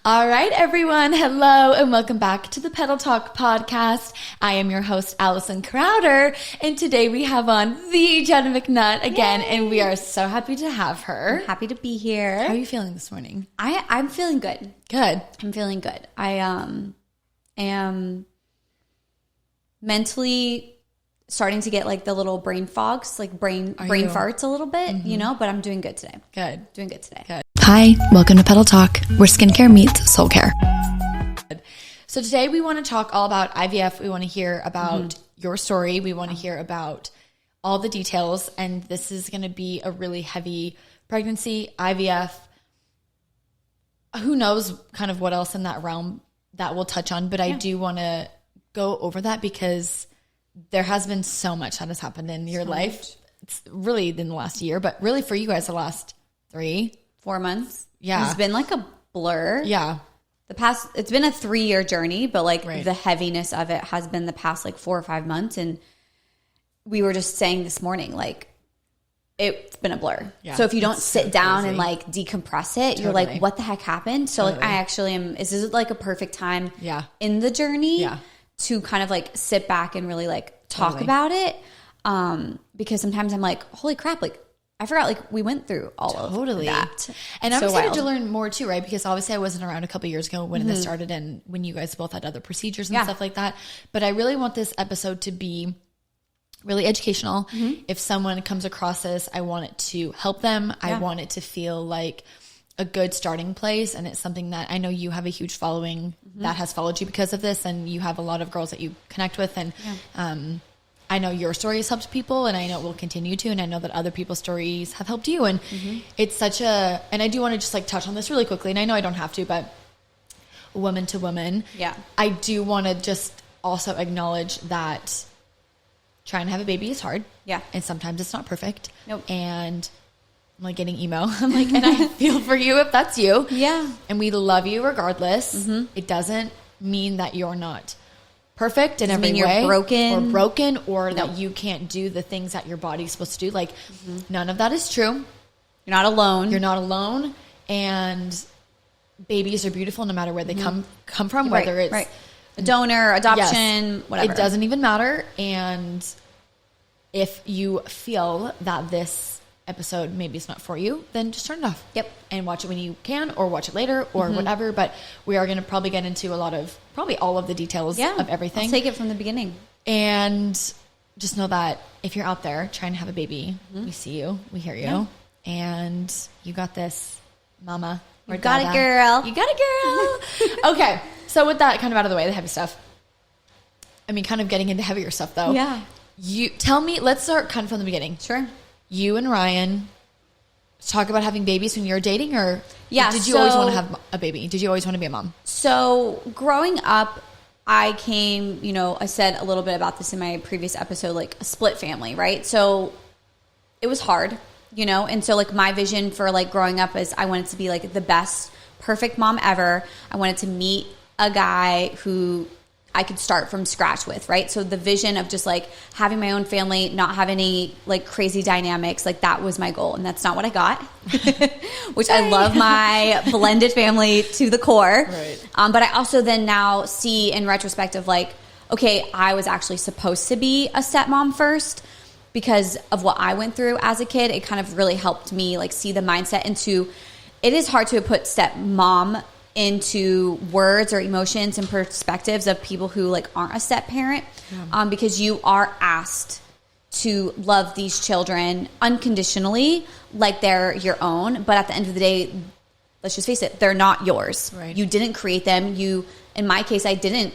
All right, everyone. Hello and welcome back to the Petal Talk podcast. I am your host, Allison Crowder, and today we have on the Jenna McNutt again, Yay! And we are so happy to have her. I'm happy to be here. How are you feeling this morning? I'm feeling good. Good. I'm feeling good. I am mentally starting to get like the little brain fogs, like brain farts a little bit, you know, but I'm doing good today. Good. Doing good today. Good. Hi, welcome to Petal Talk, where skincare meets soul care. So today we want to talk all about IVF. We want to hear about your story. We want to hear about all the details. And this is going to be a really heavy pregnancy, IVF. Who knows kind of what else in that realm that we'll touch on. But I do want to go over that because there has been so much that has happened in your life. It's really in the last year, but really for you guys the last 3-4 months. Yeah. It's been like a blur. Yeah. It's been a 3-year journey, but like the heaviness of it has been the past like 4 or 5 months. And we were just saying this morning, like it's been a blur. Yeah, so if you don't sit down and like decompress it, you're like, what the heck happened? So like I actually this is like a perfect time in the journey to kind of like sit back and really like talk about it. Because sometimes I'm like, holy crap, like I forgot like we went through all of that. And I'm excited to learn more too, right? Because obviously I wasn't around a couple years ago when this started and when you guys both had other procedures and stuff like that. But I really want this episode to be really educational. If someone comes across this, I want it to help them. I want it to feel like a good starting place. And it's something that I know you have a huge following that has followed you because of this. And you have a lot of girls that you connect with. And I know your story has helped people and I know it will continue to. And I know that other people's stories have helped you. And it's such a, and I do want to just like touch on this really quickly. And I know I don't have to, but woman to woman. Yeah. I do want to just also acknowledge that trying to have a baby is hard. Yeah. And sometimes it's not perfect. Nope. And I'm like getting emo. I'm like, and I feel for you if that's you. Yeah. And we love you regardless. It doesn't mean that you're not perfect in every way. You're broken or that you can't do the things that your body's supposed to do. Like none of that is true. You're not alone. You're not alone. And babies are beautiful no matter where they come from, whether it's a donor, adoption, whatever. It doesn't even matter. And if you feel that this episode maybe it's not for you, then just turn it off. Yep. And watch it when you can or watch it later or whatever. But we are going to probably get into probably all of the details of everything. Let's take it from the beginning. And just know that if you're out there trying to have a baby, we see you, we hear you, and you got this, mama. You got it, girl. You got it, girl. Okay. So with that kind of out of the way, the heavy stuff. I mean, kind of getting into heavier stuff though. Yeah. You tell me, let's start kind of from the beginning. Sure. You and Ryan talk about having babies when you're dating or did you always want to have a baby? Did you always want to be a mom? So growing up, I came, I said a little bit about this in my previous episode, like a split family, right? So it was hard, and so like my vision for like growing up is I wanted to be like the best, perfect mom ever. I wanted to meet a guy who I could start from scratch with, right? So the vision of just like having my own family, not having any like crazy dynamics, like that was my goal. And that's not what I got, which I love my blended family to the core. Right. But I also then now see in retrospect of like, okay, I was actually supposed to be a stepmom first because of what I went through as a kid. It kind of really helped me like see the mindset into, it is hard to put stepmom into words or emotions and perspectives of people who like aren't a step parent, because you are asked to love these children unconditionally like they're your own. But at the end of the day, let's just face it, they're not yours. Right. You didn't create them. In my case, I didn't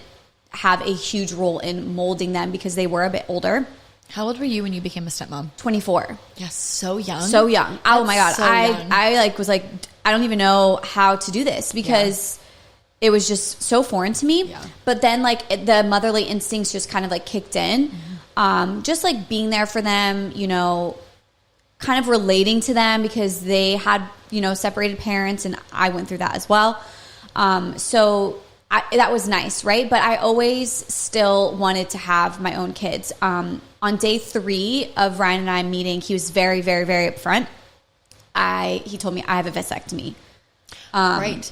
have a huge role in molding them because they were a bit older. How old were you when you became a stepmom? 24. Yes, so young. So young. Oh my God. I like was like, I don't even know how to do this because it was just so foreign to me. Yeah. But then like the motherly instincts just kind of like kicked in. Just like being there for them, kind of relating to them because they had, separated parents and I went through that as well. So that was nice, right? But I always still wanted to have my own kids. On day 3 of Ryan and I meeting, he was very, very, very upfront. He told me I have a vasectomy. Right.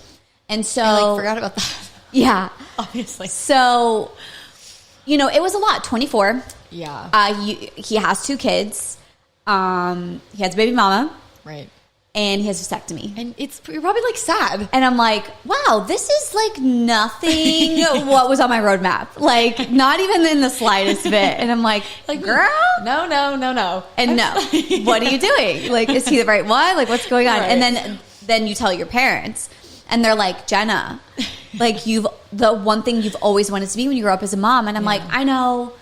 And so I forgot about that. Yeah. Obviously. So, it was a lot. 24. Yeah. He has 2 kids. He has a baby mama. Right. And he has a vasectomy. And you're probably like sad. And I'm like, wow, this is like nothing what was on my roadmap. Like, not even in the slightest bit. And I'm like, girl? No. And no. What are you doing? Like, is he the right one? Like, what's going on? Right. And then you tell your parents. And they're like, Jenna, like the one thing you've always wanted to be when you grow up as a mom. And I'm like, I know,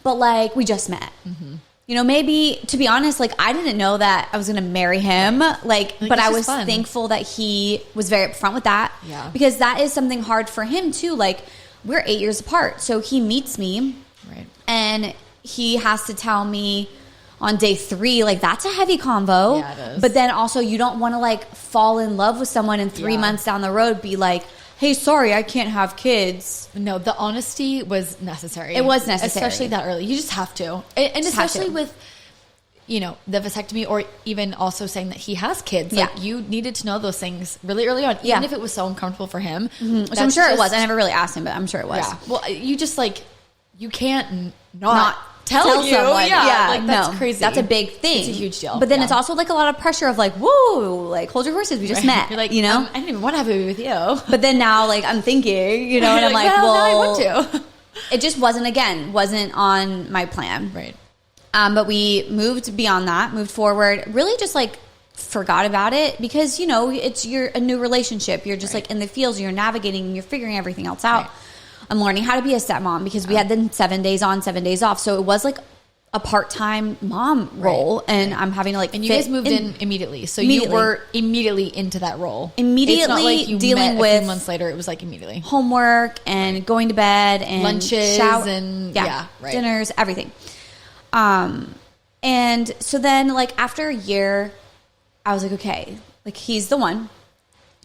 but like, we just met. Mm-hmm. Maybe, to be honest, like, I didn't know that I was going to marry him. Like but I was thankful that he was very upfront with that. Yeah. Because that is something hard for him, too. Like, we're 8 years apart. So he meets me. Right. And he has to tell me on day 3, like, that's a heavy convo. Yeah, it is. But then also, you don't want to, like, fall in love with someone and 3 months down the road be like, hey, sorry, I can't have kids. No, the honesty was necessary. It was necessary. Especially that early. You just have to. And especially with, the vasectomy, or even also saying that he has kids. Yeah. Like, you needed to know those things really early on, even if it was so uncomfortable for him. Mm-hmm. Which I'm sure it was. I never really asked him, but I'm sure it was. Yeah. Well, you just, like, you can't not tell someone. Yeah, like, that's crazy. That's a big thing. It's a huge deal. But then it's also like a lot of pressure of like, whoa, like, hold your horses. We just met. You're like, I didn't even want to have a baby with you. But then now, like, I'm thinking, and I'm like, well, now I want to. It just wasn't on my plan. Right. But we moved beyond that, moved forward, really just like forgot about it because, it's a new relationship. You're just like in the fields, you're navigating, and you're figuring everything else out. Right. I'm learning how to be a stepmom because we had then 7 days on, 7 days off. So it was like a part-time mom role, and I'm having to like. And you guys moved in immediately, so you were immediately into that role. Immediately, it's not like you dealing with a few months later. It was like immediately homework and going to bed and lunches and dinners, everything. And so then like after a year, I was like, okay, like he's the one.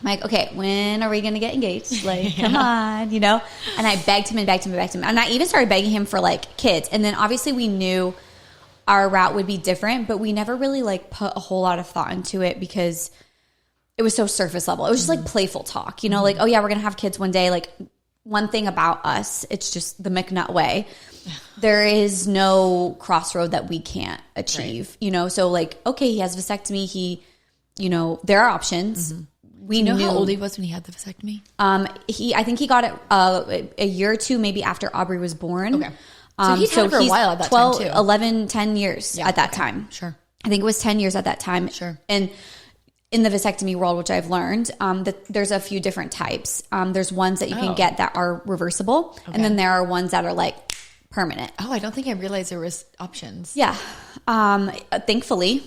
I'm like, okay, when are we going to get engaged? Like, come on, And I begged him. And I even started begging him for like kids. And then obviously we knew our route would be different, but we never really like put a whole lot of thought into it because it was so surface level. It was just like playful talk, like, oh yeah, we're going to have kids one day. Like, one thing about us, it's just the McNutt way. There is no crossroad that we can't achieve, So like, okay, he has vasectomy. There are options. Mm-hmm. We knew how old he was when he had the vasectomy? I think he got it a year or two maybe after Aubrey was born. Okay. So he's had it for a while at that 12, time too. 11, 10 years at that time. Sure. I think it was 10 years at that time. Sure. And in the vasectomy world, which I've learned, that there's a few different types. There's ones that you can get that are reversible. Okay. And then there are ones that are like permanent. Oh, I don't think I realized there was options. Yeah. Thankfully,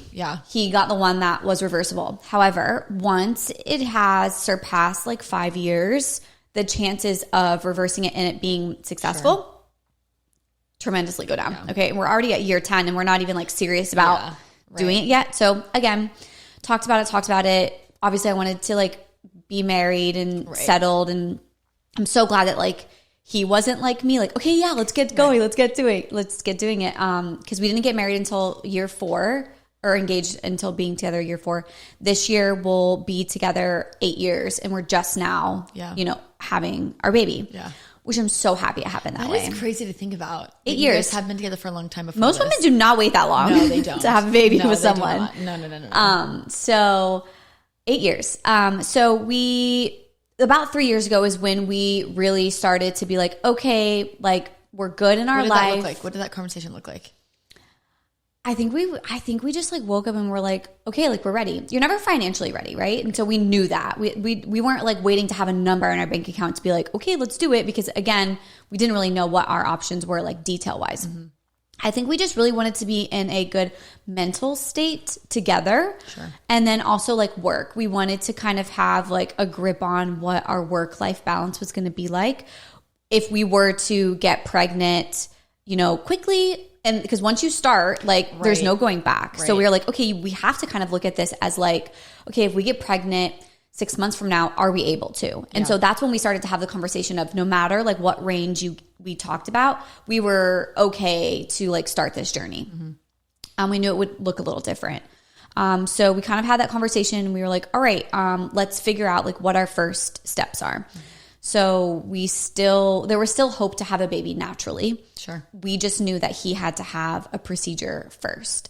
he got the one that was reversible. However, once it has surpassed like 5 years, the chances of reversing it and it being successful tremendously go down. Yeah. Okay. And we're already at year 10 and we're not even like serious about doing it yet. So again, talked about it. Obviously I wanted to like be married and settled. And I'm so glad that like, he wasn't like me, like, okay, yeah, let's get going. Let's get doing it. Because we didn't get married until year 4 or engaged until being together year 4. This year we'll be together 8 years and we're just now, having our baby. Yeah. Which I'm so happy it happened that way. That is crazy to think about. 8 years. You guys have been together for a long time before Most women do not wait that long. No, they don't. To have a baby with someone. No. So 8 years. So about 3 years ago is when we really started to be like, okay, like we're good in our life. What did that look like? What did that conversation look like? I think we just like woke up and we're like, okay, like we're ready. You're never financially ready, right? And so we knew that. We weren't like waiting to have a number in our bank account to be like, okay, let's do it. Because again, we didn't really know what our options were like detail wise. Mm-hmm. I think we just really wanted to be in a good mental state together. Sure. And then also like work. We wanted to kind of have like a grip on what our work-life balance was going to be like. If we were to get pregnant, quickly, and because once you start, like there's no going back. Right. So we were like, okay, we have to kind of look at this as like, okay, if we get pregnant 6 months from now, are we able to? And so that's when we started to have the conversation of no matter like what range we talked about, we were okay to like start this journey. Mm-hmm. We knew it would look a little different. So we kind of had that conversation and we were like, all right, let's figure out like what our first steps are. So there was still hope to have a baby naturally. Sure. We just knew that he had to have a procedure first.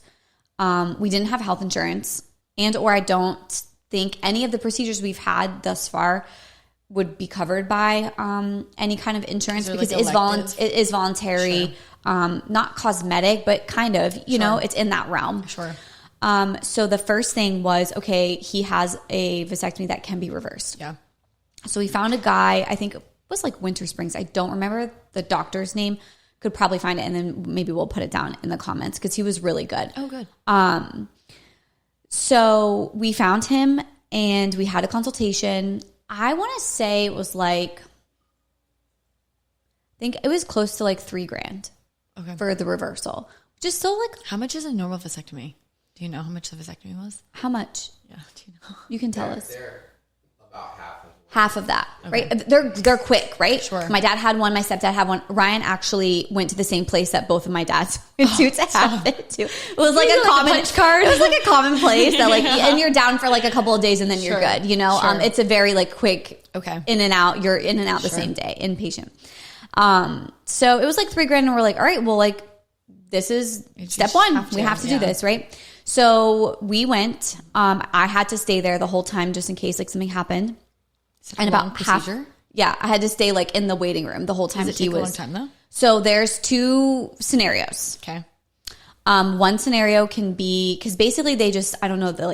We didn't have health insurance, or I don't think any of the procedures we've had thus far would be covered by any kind of insurance because like it is voluntary, sure. Not cosmetic, but kind of, you know, it's in that realm. Sure. So the first thing was, okay, he has a vasectomy that can be reversed. Yeah. So we found a guy, I think it was like Winter Springs. I don't remember the doctor's name. Could probably find it and then maybe we'll put it down in the comments because he was really good. Oh, good. So we found him and we had a consultation. I want to say it was like, I think it was close to like $3,000 for the reversal. Just so like. How much is a normal vasectomy? Do you know how much the vasectomy was? How much? Yeah, do you know? You can tell us. They're about half of that, right? They're quick, right? Sure. My dad had one. My stepdad had one. Ryan actually went to the same place that both of my dads went to have it too. It was like a common punch card. It was like a common place that like, and you're down for like a couple of days and then you're good. You know, Sure. It's a very like quick in and out. You're in and out the Sure. same day, inpatient. So it was like $3,000, and we're like, all right, well, like this is step one. We have to do this, right? So we went. I had to stay there the whole time just in case like something happened. And about procedure? I had to stay like in the waiting room the whole time. Does it take a long time though? So there's two scenarios. Okay. One scenario can be, because basically they just, I don't know the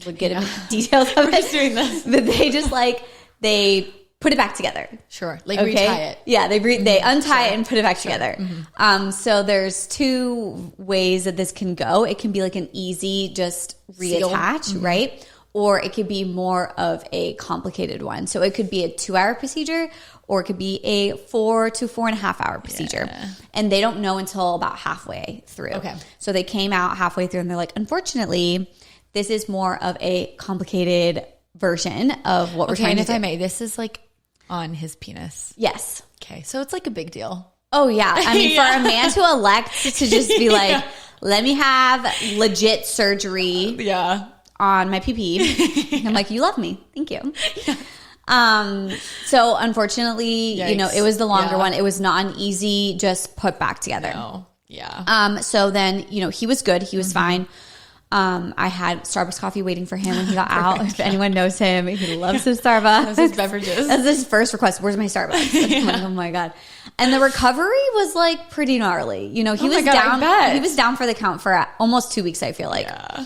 legitimate details of it. Just doing this. But they just like, they put it back together. Sure. Like retie it. Yeah, they untie it and put it back together. Mm-hmm. So there's two ways that this can go. It can be like an easy just reattach, right? Or it could be more of a complicated one. So it could be a 2-hour procedure or it could be a 4 to 4.5 hour procedure. Yeah. And they don't know until about halfway through. Okay. So they came out halfway through and they're like, unfortunately, this is more of a complicated version of what we're trying to do. And if I may, this is like on his penis. Yes. Okay. So it's like a big deal. Oh, yeah. I mean, for a man to elect to just be like, let me have legit surgery. Yeah. On my PP. I'm like, you love me. Thank you. So unfortunately, Yikes. you know, it was the longer one. It was not an easy just put back together. No. Yeah. So then, you know, he was good. He was fine. I had Starbucks coffee waiting for him when he got out. If anyone knows him, he loves his Starbucks. Loves his beverages. That's his first request. Where's my Starbucks? I'm like, oh my God. And the recovery was like pretty gnarly. You know, he was down. He was down for the count for almost 2 weeks, I feel like. Yeah.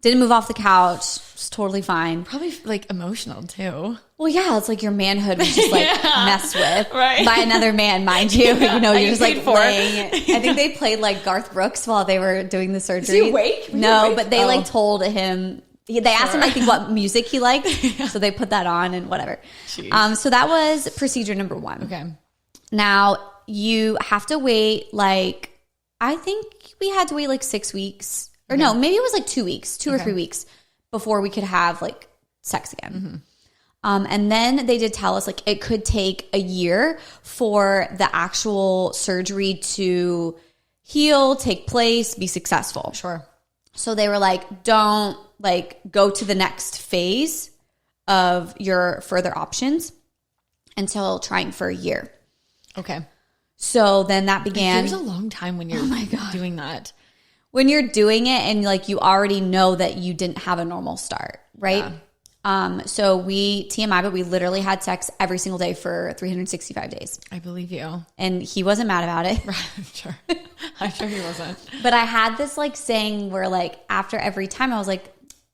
Didn't move off the couch. Was totally fine. Probably like emotional too. Well, yeah, it's like your manhood was just like messed with right. by another man, mind you. Yeah. You know, you're just like laying. I think they played like Garth Brooks while they were doing the surgery. Is he awake? No, but they like told him. They asked him, I think, what music he liked. So they put that on and whatever. So that was procedure number 1. Okay. Now you have to wait like, I think we had to wait like 6 weeks. Or no, maybe it was like 2 weeks, 2 or 3 weeks before we could have like sex again. Mm-hmm. And then they did tell us like it could take a year for the actual surgery to heal, take place, be successful. Sure. So they were like, don't like go to the next phase of your further options until trying for a year. Okay. So then that began. It was a long time when you're doing that. When you're doing it and like you already know that you didn't have a normal start, right? Yeah. So we TMI, but we literally had sex every single day for 365 days. I believe you. And he wasn't mad about it. Sure. I'm sure he wasn't. But I had this like saying where like after every time I was like,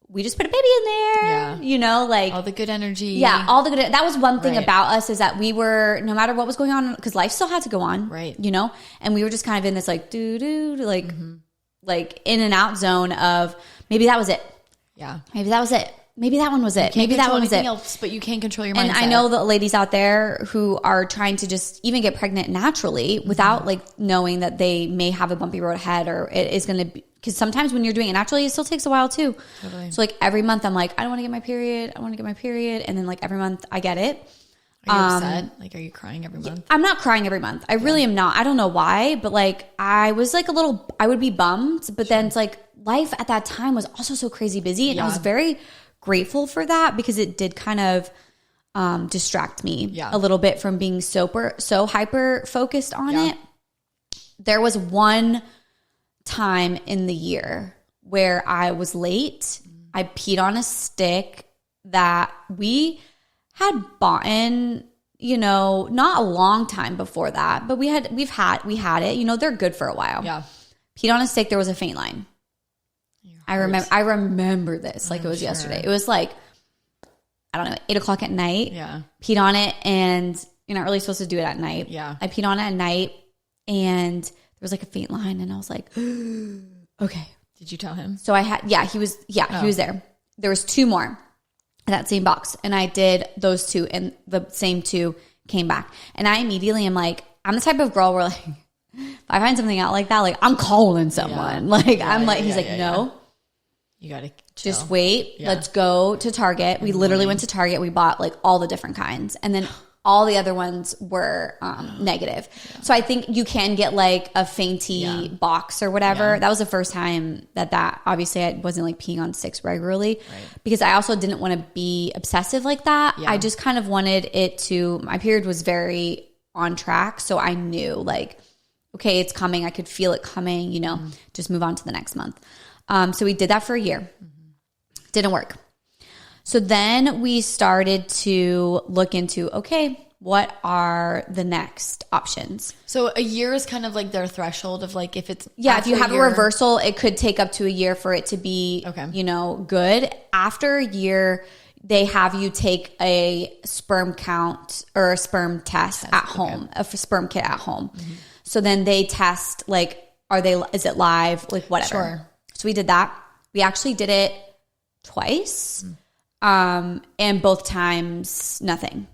we just put a baby in there. Yeah. You know, like all the good energy. Yeah. All the good. That was one thing about us is that we were, no matter what was going on, because life still had to go on. Right. You know, and we were just kind of in this like like, like in and out zone of maybe that was it. Yeah. Maybe that was it. Maybe that one was it. Maybe that one was it. Else, but you can't control your mindset. And I know the ladies out there who are trying to just even get pregnant naturally without like knowing that they may have a bumpy road ahead or it is going to be, because sometimes when you're doing it naturally, it still takes a while too. Totally. So like every month I'm like, I don't want to get my period. I want to get my period. And then like every month I get it. Are you upset? Like, are you crying every month? I'm not crying every month. I really am not. I don't know why, but like I was like I would be bummed, but then it's like life at that time was also so crazy busy. And I was very grateful for that because it did kind of distract me a little bit from being so hyper focused on it. There was one time in the year where I was late. I peed on a stick that we had bought in, you know, not a long time before that, but we had it, you know, they're good for a while. Yeah. Peed on a stick. There was a faint line. I remember this like it was yesterday. It was like, I don't know, 8:00 at night. Yeah. Peed on it, and you're not really supposed to do it at night. Yeah. I peed on it at night, and there was like a faint line, and I was like, okay. Did you tell him? So he was there. There was 2 more in that same box, and I did those 2, and the same 2 came back. And I immediately am like, I'm the type of girl where like, if I find something out like that, like I'm calling someone. Like he's like, no. You got to just wait. Yeah. Let's go to Target. We literally went to Target. We bought like all the different kinds. And then all the other ones were negative. Yeah. So I think you can get like a fainty box or whatever. Yeah. That was the first time that obviously I wasn't like peeing on sticks regularly because I also didn't want to be obsessive like that. Yeah. I just kind of wanted it to, my period was very on track. So I knew like, okay, it's coming. I could feel it coming, you know, just move on to the next month. So we did that for a year. Didn't work. So then we started to look into, okay, what are the next options? So a year is kind of like their threshold of like if it's... Yeah, if you have a reversal, it could take up to a year for it to be, you know, good. After a year, they have you take a sperm count or a sperm test at home, a sperm kit at home. So then they test like, is it live? Like whatever. Sure. So we did that. We actually did it twice. And both times nothing.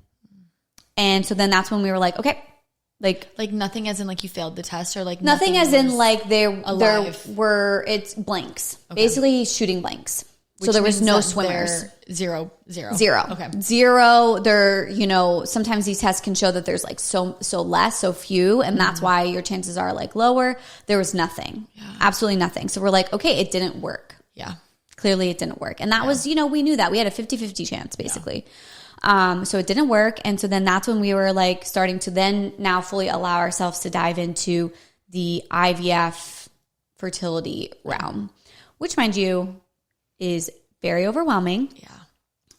And so then that's when we were like, okay, like nothing as in like you failed the test or like nothing as in like there were it's blanks, basically shooting blanks. Which so there was no swimmers. Zero. Okay. Zero. There, you know, sometimes these tests can show that there's like so few, and that's why your chances are like lower. There was nothing. Yeah. Absolutely nothing. So we're like, okay, it didn't work. Yeah. Clearly it didn't work. And that was, you know, we knew that. We had a 50-50 chance basically. Yeah. So it didn't work. And so then that's when we were like starting to then now fully allow ourselves to dive into the IVF fertility realm, which mind you, is very overwhelming. Yeah.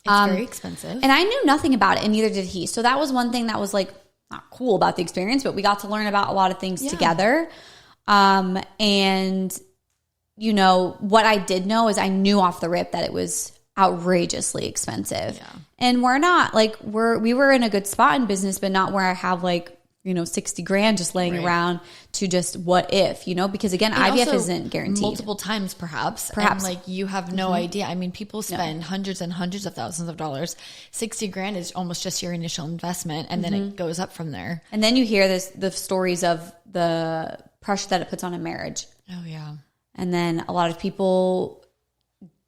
It's very expensive. And I knew nothing about it, and neither did he. So that was one thing that was like not cool about the experience, but we got to learn about a lot of things together. And you know, what I did know is I knew off the rip that it was outrageously expensive. Yeah. And we're not like we were in a good spot in business, but not where I have like, you know, $60,000 just laying around to just what if, you know, because again, and IVF isn't guaranteed. Multiple times, perhaps. And like you have no idea. I mean, people spend hundreds and hundreds of thousands of dollars. $60,000 is almost just your initial investment, and then it goes up from there. And then you hear the stories of the pressure that it puts on a marriage. Oh yeah. And then a lot of people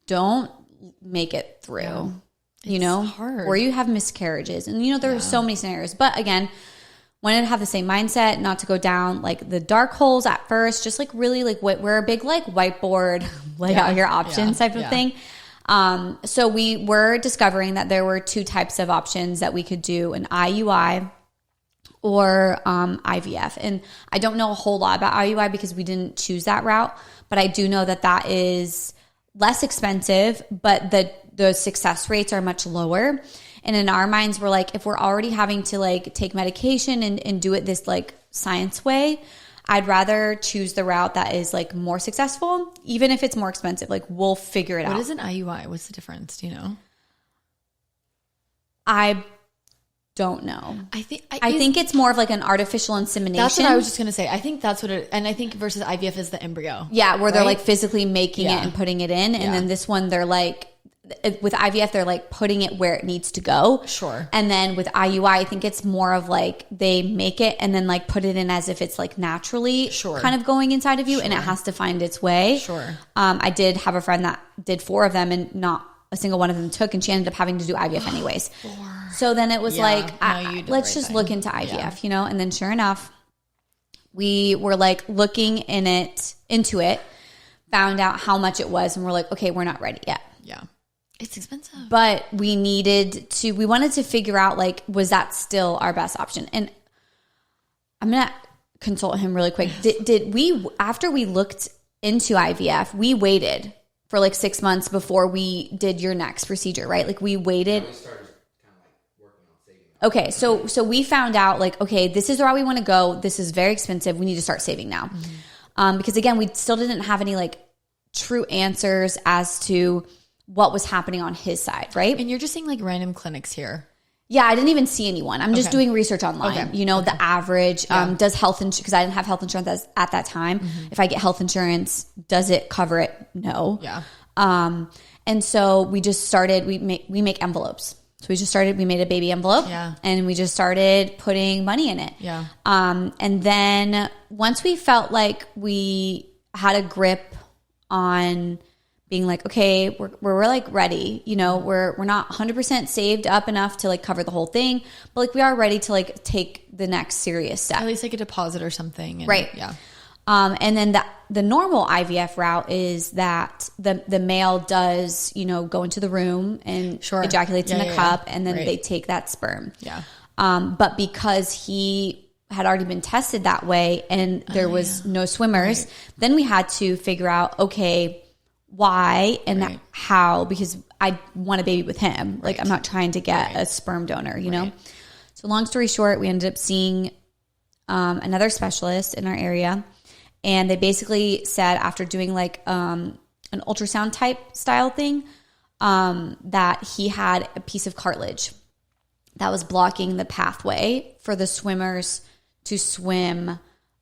don't make it through. You know, hard. Or you have miscarriages, and you know there are so many scenarios. But again, wanted to have the same mindset, not to go down like the dark holes at first, just like really like we're a big like whiteboard, lay out your options type of thing. So we were discovering that there were 2 types of options that we could do, an IUI or IVF. And I don't know a whole lot about IUI because we didn't choose that route, but I do know that that is less expensive, but the success rates are much lower. And in our minds, we're like, if we're already having to like take medication and do it this like science way, I'd rather choose the route that is like more successful, even if it's more expensive. Like we'll figure it out. What is an IUI? What's the difference? Do you know? I don't know. I think it's more of like an artificial insemination. That's what I was just going to say. I think that's what it, and I think versus IVF is the embryo. Yeah, where they're like physically making it and putting it in. And then this one, they're like, with IVF, they're like putting it where it needs to go. Sure. And then with IUI, I think it's more of like they make it and then like put it in as if it's like naturally kind of going inside of you and it has to find its way. Sure. I did have a friend that did 4 of them and not a single one of them took, and she ended up having to do IVF anyways. 4. So then it was like, let's just look into IVF, you know? And then sure enough, we were like looking into it. found out how much it was, and we're like, okay, we're not ready yet. Yeah. It's expensive. But we wanted to figure out, like, was that still our best option? And I'm going to consult him really quick. Did we, after we looked into IVF, we waited for like 6 months before we did your next procedure, right? Like we waited. Yeah, we started kind of like working on saving up. Okay. So we found out like, okay, this is where we want to go. This is very expensive. We need to start saving now. Because again, we still didn't have any like true answers as to what was happening on his side, right? And you're just seeing like random clinics here. Yeah, I didn't even see anyone. I'm just doing research online. Okay. You know, the average, does health insurance, because I didn't have health insurance at that time. If I get health insurance, does it cover it? No. Yeah. And so we just started, we make envelopes. So we made a baby envelope and we just started putting money in it. Yeah. And then once we felt like we had a grip on being like, okay, we're like ready, you know, we're not 100% saved up enough to like cover the whole thing, but like we are ready to like take the next serious step. At least like a deposit or something. And, right. Yeah. And then the normal IVF route is that the male does, you know, go into the room and ejaculates in the cup and then they take that sperm. Yeah. But because he had already been tested that way and there was no swimmers, then we had to figure out, okay, why and how, because I want a baby with him. Like I'm not trying to get a sperm donor, you know? So long story short, we ended up seeing another specialist in our area. And they basically said after doing like an ultrasound type style thing, that he had a piece of cartilage that was blocking the pathway for the swimmers to swim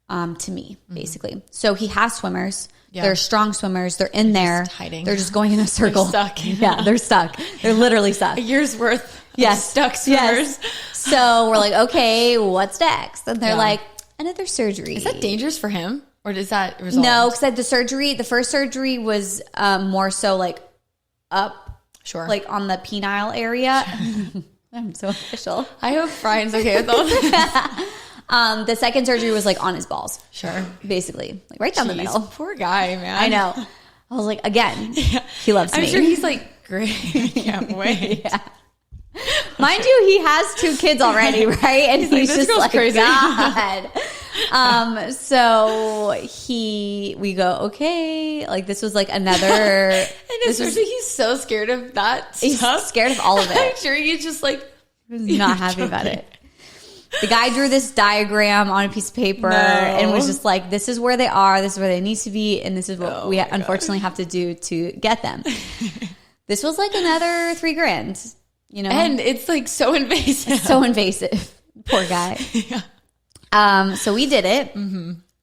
to me, basically. So he has swimmers. Yeah. They're strong swimmers. They're in there. Hiding. They're just going in a circle. They're stuck. Yeah, they're stuck. They're literally stuck. A year's worth of stuck swimmers. Yes. So we're like, okay, what's next? And they're like, another surgery. Is that dangerous for him? Or does that resolve? No, because the first surgery was more so like up, like on the penile area. I'm so official. I hope Brian's okay with all this. The second surgery was like on his balls. Sure. Basically. Like right down the middle. Poor guy, man. I know. I was like, again, he loves me. I'm sure he's like, great. I can't wait. Mind you, he has 2 kids already, right? And he's just like, crazy. God. So we go, okay. Like this was like another. And especially he's so scared of that stuff. He's scared of all of it. I'm sure he's just like. Not happy about it. The guy drew this diagram on a piece of paper and was just like, this is where they are, this is where they need to be, and this is what we unfortunately have to do to get them. This was like another $3,000, you know? And it's like so invasive. So invasive. Poor guy. So we did it.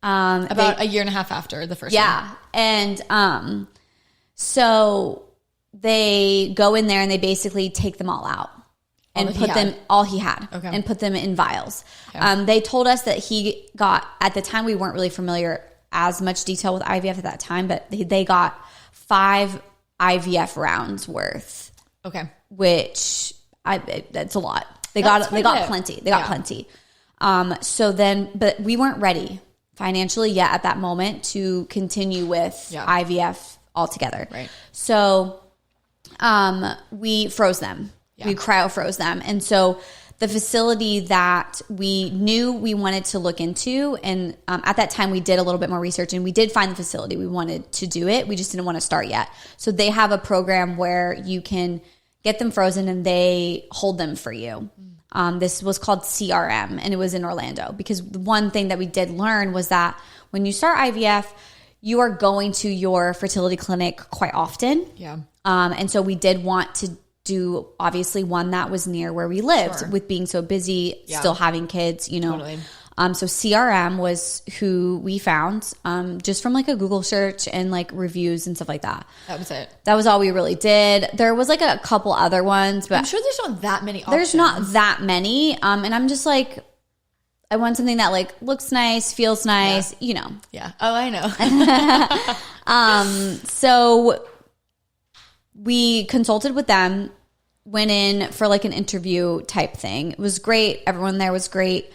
About a year and a half after the first one. Yeah. And so they go in there and they basically take them all out. And put them, all he had, and put them in vials. Okay. They told us that he got, at the time we weren't really familiar as much detail with IVF at that time, but they got 5 IVF rounds worth. Okay. Which, that's a lot. They got plenty. They got plenty. So then, but we weren't ready financially yet at that moment to continue with IVF altogether. Right. So we froze them. Yeah. We cryo froze them. And so the facility that we knew we wanted to look into, and at that time we did a little bit more research and we did find the facility. We wanted to do it. We just didn't want to start yet. So they have a program where you can get them frozen and they hold them for you. This was called CRM and it was in Orlando, because the one thing that we did learn was that when you start IVF, you are going to your fertility clinic quite often. Yeah. And so we did want to do obviously one that was near where we lived, with being so busy, still having kids, you know. Totally. So CRM was who we found, just from like a Google search and like reviews and stuff like that. That was it. That was all we really did. There was like a couple other ones, but I'm sure there's not that many options. There's not that many. And I'm just like, I want something that like looks nice, feels nice, you know. Yeah. Oh, I know. So we consulted with them, went in for like an interview type thing. It was great. Everyone there was great.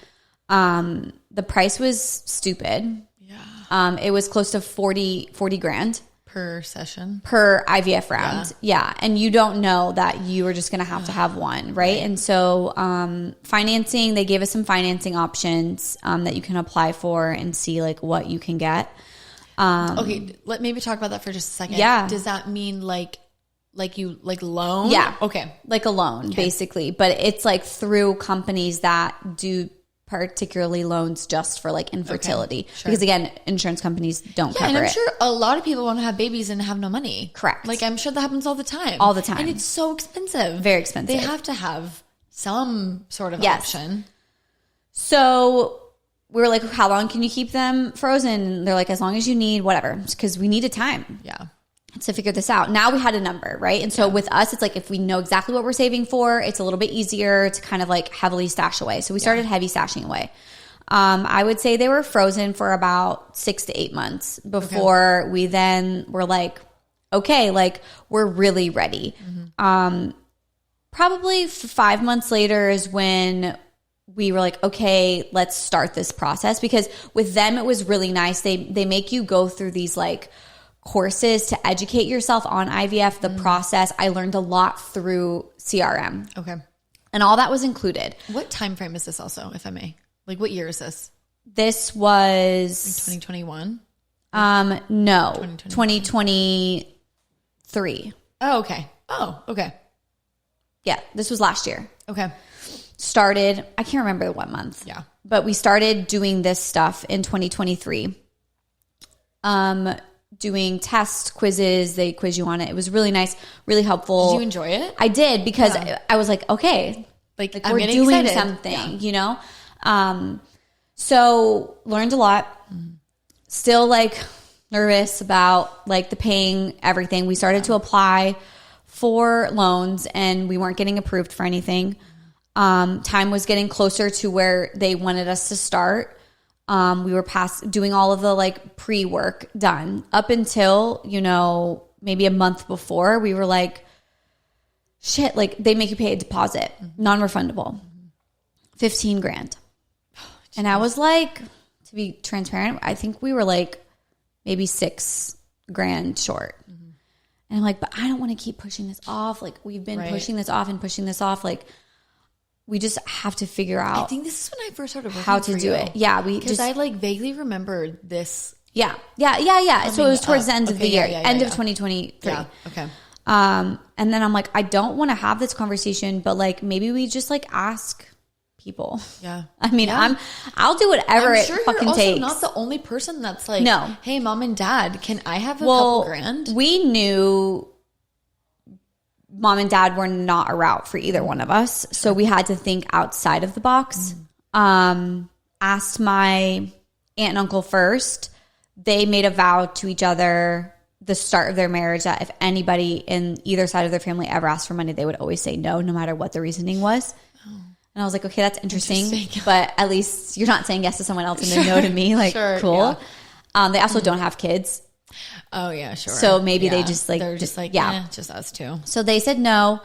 The price was stupid. Yeah. It was close to $40,000. per session, per IVF round. Yeah. And you don't know that you are just going to have one. Right. And so, financing, they gave us some financing options, that you can apply for and see like what you can get. Okay. Let maybe talk about that for just a second. Yeah. Does that mean like loan? Yeah. Okay. Like a loan, basically. But it's like through companies that do particularly loans just for like infertility. Okay. Sure. Because again, insurance companies don't cover and I'm it. sure a lot of people want to have babies and have no money. Correct. Like I'm sure that happens all the time. All the time. And it's so expensive. Very expensive. They have to have some sort of option. So we were like, how long can you keep them frozen? And they're like, as long as you need, whatever. Because we needed time. Yeah. To figure this out. Now we had a number, right? And so with us, it's like if we know exactly what we're saving for, it's a little bit easier to kind of like heavily stash away. So we started heavy stashing away. I would say they were frozen for about 6 to 8 months before we then were like, okay, like we're really ready. Probably 5 months later is when we were like, okay, let's start this process. Because with them, it was really nice. They make you go through these like courses to educate yourself on IVF, the process. I learned a lot through CRM. Okay. And all that was included. What time frame is this also, if I may? Like what year is this? This was 2021? No, 2023. Oh, okay. Oh, okay. Yeah, this was last year. Okay. Started, I can't remember what month. Yeah. But we started doing this stuff in 2023. Doing test quizzes. They quiz you on it. It was really nice, really helpful. Did you enjoy it? I did because I was like, okay, like we're doing something, you know? So learned a lot. Still like nervous about like the paying everything. We started to apply for loans and we weren't getting approved for anything. Time was getting closer to where they wanted us to start. We were doing all of the like pre-work done up until, you know, maybe a month before we were like, shit, like they make you pay a deposit, non-refundable, 15 grand. And I was like, to be transparent, I think we were like maybe 6 grand short. And I'm like, but I don't want to keep pushing this off. Like we've been pushing this off and pushing this off. Like we just have to figure out. I think this is when I first started working how to do it. Yeah, because I like vaguely remember this. Yeah. So it was towards the end of the year, end of 2023. Yeah. Okay. And then I'm like, I don't want to have this conversation, but like maybe we just like ask people. Yeah. I mean, I'll do whatever it fucking takes. I'm not the only person that's like, no. Hey, mom and dad, can I have a couple grand? We knew mom and dad were not a route for either one of us. So we had to think outside of the box. Asked my aunt and uncle first. They made a vow to each other the start of their marriage that if anybody in either side of their family ever asked for money, they would always say no matter what the reasoning was. And I was like, okay, that's interesting. But at least you're not saying yes to someone else and then no to me. Like, cool. Yeah. They also don't have kids. Oh, yeah, sure. So maybe they just like... They're just like, just us too. So they said no.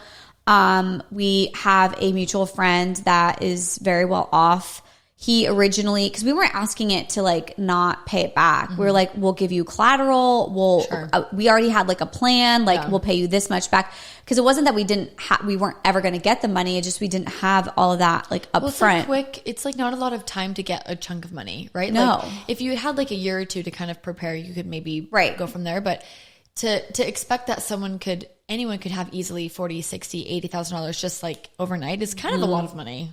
We have a mutual friend that is very well off. He originally... Because we weren't asking it to like not pay it back. We were like, we'll give you collateral. We already had like a plan. Like we'll pay you this much back. Because it wasn't that we weren't ever going to get the money. It just we didn't have all of that like up front. It's like not a lot of time to get a chunk of money, right? No. Like, if you had like a year or two to kind of prepare, you could maybe go from there. But to expect that anyone could have easily $40,000, $60,000, $80,000 just like overnight is kind of a lot of money.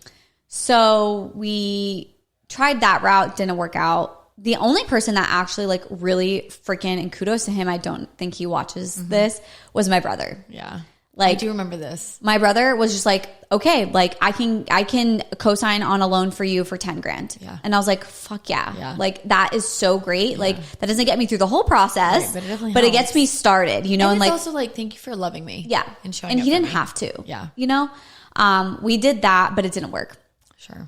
So we tried that route, didn't work out. The only person that actually like really freaking, and kudos to him, I don't think he watches this, was my brother. Yeah. Like, I do remember this. My brother was just like, okay, like I can co-sign on a loan for you for 10 grand. Yeah. And I was like, fuck yeah. Like that is so great. Yeah. Like that doesn't get me through the whole process, right, but it gets me started, you know? And like, it's also like, thank you for loving me. Yeah. And showing and up he didn't me. have to. Yeah. You know? We did that, but it didn't work. Sure.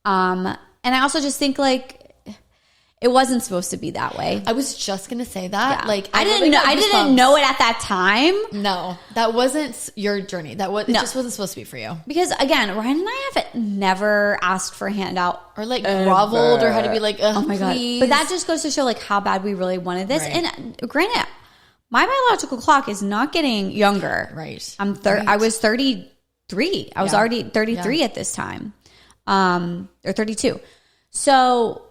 And I also just think like it wasn't supposed to be that way. I was just gonna say that. Yeah. Like I didn't know it at that time. No, that wasn't your journey. It just wasn't supposed to be for you. Because again, Ryan and I have never asked for a handout or like groveled or had to be like, oh my God. But that just goes to show like how bad we really wanted this. Right. And granted, my biological clock is not getting younger. Right. I was 33. I was already 33 at this time. Or 32. So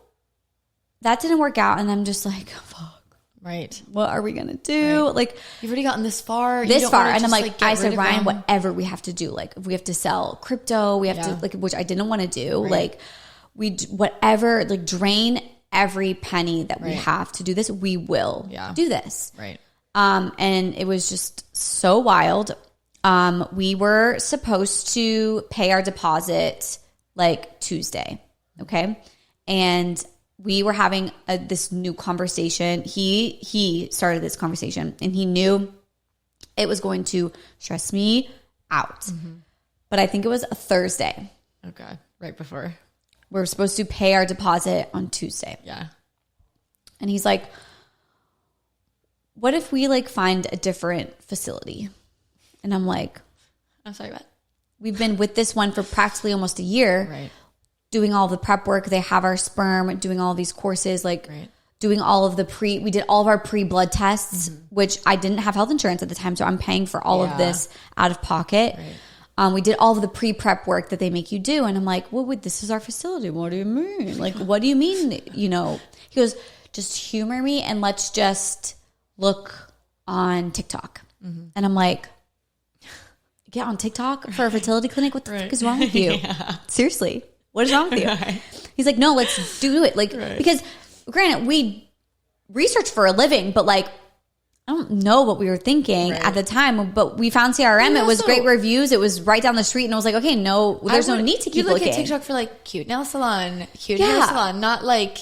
that didn't work out. And I'm just like, fuck. Right. What are we going to do? Right. Like, you've already gotten this far. And I'm like I said, Ryan, whatever we have to do, like if we have to sell crypto, we have to, like, which I didn't want to do. Right. Like whatever, like drain every penny that we have to do this. We will do this. Right. And it was just so wild. We were supposed to pay our deposit like Tuesday. Okay. And we were having this new conversation. He started this conversation and he knew it was going to stress me out. Mm-hmm. But I think it was a Thursday. Okay. Right before. We were supposed to pay our deposit on Tuesday. Yeah. And he's like, what if we like find a different facility? And I'm like, I'm sorry, what? We've been with this one for practically almost a year. Right. Doing all the prep work. They have our sperm, doing all these courses, like doing all of the we did all of our pre-blood tests, which I didn't have health insurance at the time. So I'm paying for all of this out of pocket. Right. We did all of the pre-prep work that they make you do. And I'm like, well, this is our facility. What do you mean? Like, what do you mean? You know, he goes, just humor me and let's just look on TikTok. Mm-hmm. And I'm like, get on TikTok for a fertility clinic? What the fuck is wrong with you? Seriously. What is wrong with you? Right. He's like, no, let's do it. Like, because granted, we research for a living, but like, I don't know what we were thinking at the time, but we found CRM. It was great reviews. It was right down the street. And I was like, okay, no, there's no need to keep looking. You look at TikTok for like cute nail salon, hair salon, not like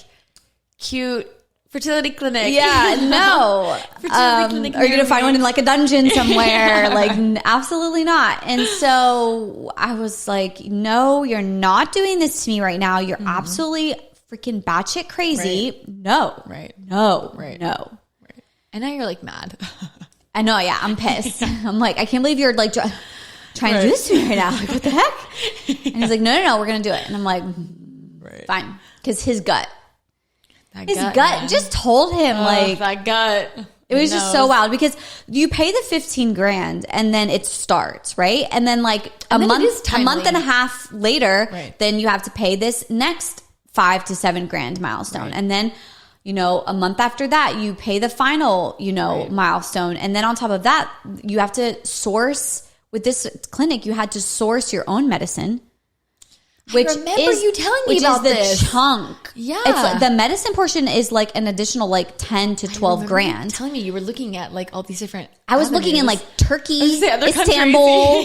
cute fertility clinic. Yeah, no. Fertility clinic. Are you going to find one in like a dungeon somewhere? Like, absolutely not. And so I was like, no, you're not doing this to me right now. You're absolutely freaking batshit crazy. Right. No. Right. No. Right. No. Right. And now you're like mad. I know. Yeah. I'm pissed. I'm like, I can't believe you're like trying to do this to me right now. Like, what the heck? And he's like, no, we're going to do it. And I'm like, fine. Because his gut just told him like that gut. It was just so wild because you pay the $15,000 and then it starts, right? And then like a month and a half later, then you have to pay this next $5,000 to $7,000 milestone. And then, you know, a month after that, you pay the final, you know, milestone. And then on top of that, you have to source with this clinic, you had to source your own medicine. Which I remember you telling me about this. The chunk. Yeah. It's like, the medicine portion is like an additional like 10 to 12 grand. Telling me you were looking at like all these different I was looking in like Turkey, Istanbul,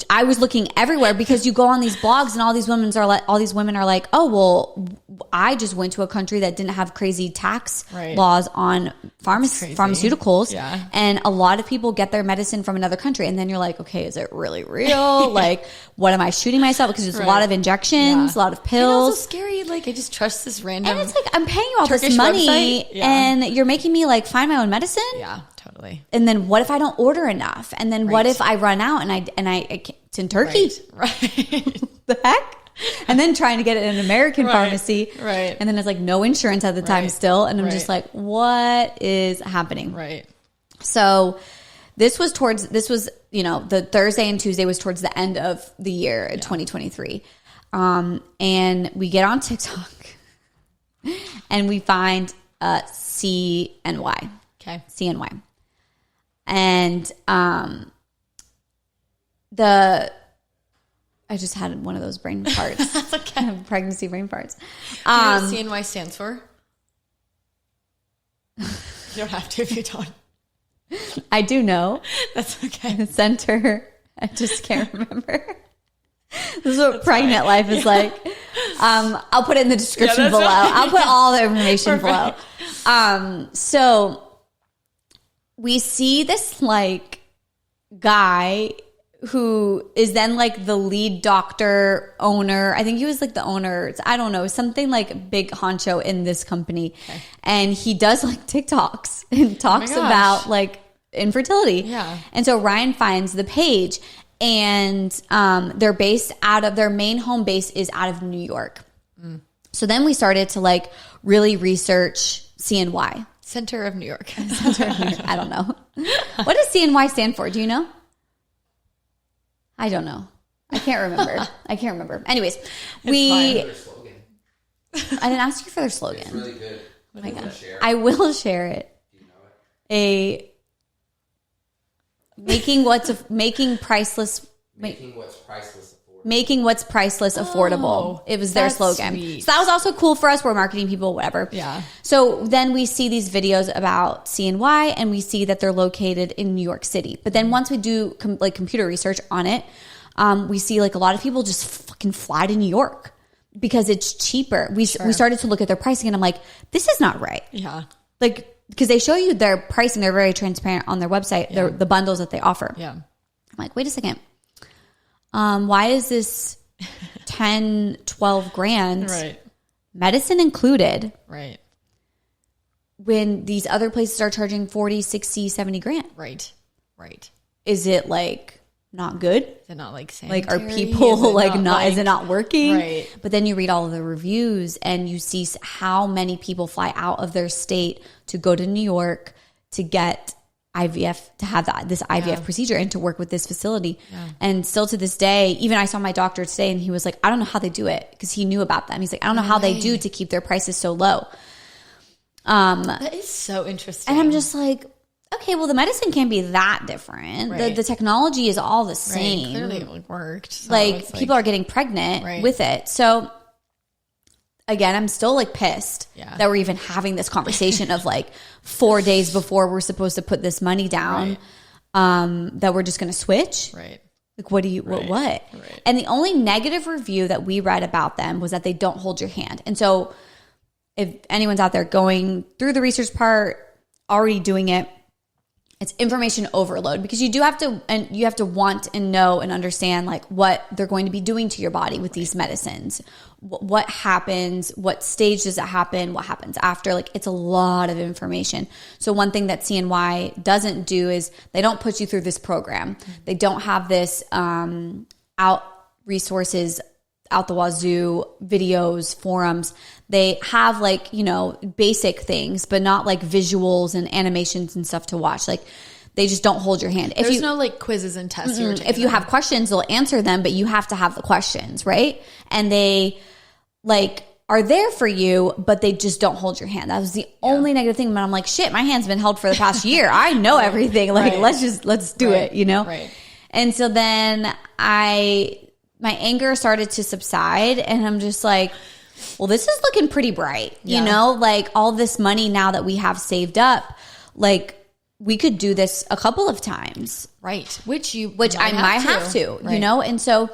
I was looking everywhere because you go on these blogs and all these women are like, oh, well, I just went to a country that didn't have crazy tax laws on pharmaceuticals. Yeah. And a lot of people get their medicine from another country. And then you're like, okay, is it really real? Like, what am I shooting myself? Because it's a lot of injections, a lot of pills. And also scary. Like, I just trust this random. And it's like, I'm paying you all Turkish this money and you're making me like find my own medicine. Yeah, totally. And then what if I don't order enough? And then what if I run out and I can't, it's in Turkey. Right. The heck? And then trying to get it in an American pharmacy. Right. And then it's like no insurance at the time still. And I'm just like, what is happening? Right. So this was, you know, the Thursday and Tuesday was towards the end of the year, 2023. And we get on TikTok and we find CNY. Okay. CNY. And I just had one of those brain farts. That's okay. Pregnancy brain farts. Do you know what CNY stands for? You don't have to if you don't. I do know. That's okay. Center. I just can't remember. This is what pregnant life is like. I'll put it in the description below. I'll put all the information below. So we see this like guy who is then like the lead doctor owner. I think he was like the owner. I don't know, something like big honcho in this company. Okay. And he does like TikToks and talks about like infertility. Yeah. And so Ryan finds the page and they're based out of, their main home base is out of New York. So then we started to like really research CNY. Center of New York. I don't know. What does CNY stand for? Do you know? I don't know. I can't remember. Anyways, I didn't ask you for their slogan. It's really good. Oh my gosh. I will share it. Do you know it? Making what's priceless affordable. It was their slogan. Sweet. So that was also cool for us. We're marketing people, whatever. Yeah. So then we see these videos about CNY and we see that they're located in New York City. But then once we do computer research on it, we see like a lot of people just fucking fly to New York because it's cheaper. We started to look at their pricing and I'm like, this is not right. Yeah. Like, because they show you their pricing. They're very transparent on their website, the bundles that they offer. Yeah. I'm like, wait a second. Why is this 10, 12 grand, right, medicine included, right, when these other places are charging 40, 60, 70 grand? Right. Is it like not good? Is it not like sanitary? Like, are people is it not working? Right. But then you read all of the reviews and you see how many people fly out of their state to go to New York to get IVF, to have this IVF procedure and to work with this facility. Yeah. And still to this day, even I saw my doctor today and he was like, I don't know how they do it, because he knew about them. He's like, I don't know how they do to keep their prices so low. That is so interesting. And I'm just like, okay, well, the medicine can't be that different. Right. The technology is all the same. Right. Clearly it worked. So like people are getting pregnant with it. So again, I'm still like pissed that we're even having this conversation of like 4 days before we're supposed to put this money down, that we're just going to switch. Right. Like, what? Right. And the only negative review that we read about them was that they don't hold your hand. And so if anyone's out there going through the research part, already doing it, it's information overload, because you have to want and know and understand like what they're going to be doing to your body with these medicines. What happens, what stage does it happen, what happens after, like it's a lot of information. So one thing that CNY doesn't do is they don't put you through this program. They don't have this out resources out the wazoo, videos, forums. They have like, basic things, but not like visuals and animations and stuff to watch. Like they just don't hold your hand. There's no like quizzes and tests. If you have questions, they'll answer them, but you have to have the questions, right? And they like are there for you, but they just don't hold your hand. That was the only negative thing. But I'm like, shit, my hand's been held for the past year. I know everything. Like, let's do it, Right. And so then my anger started to subside, and I'm just like, well, this is looking pretty bright, like all this money now that we have saved up, like we could do this a couple of times. Right. Which I might have to, And so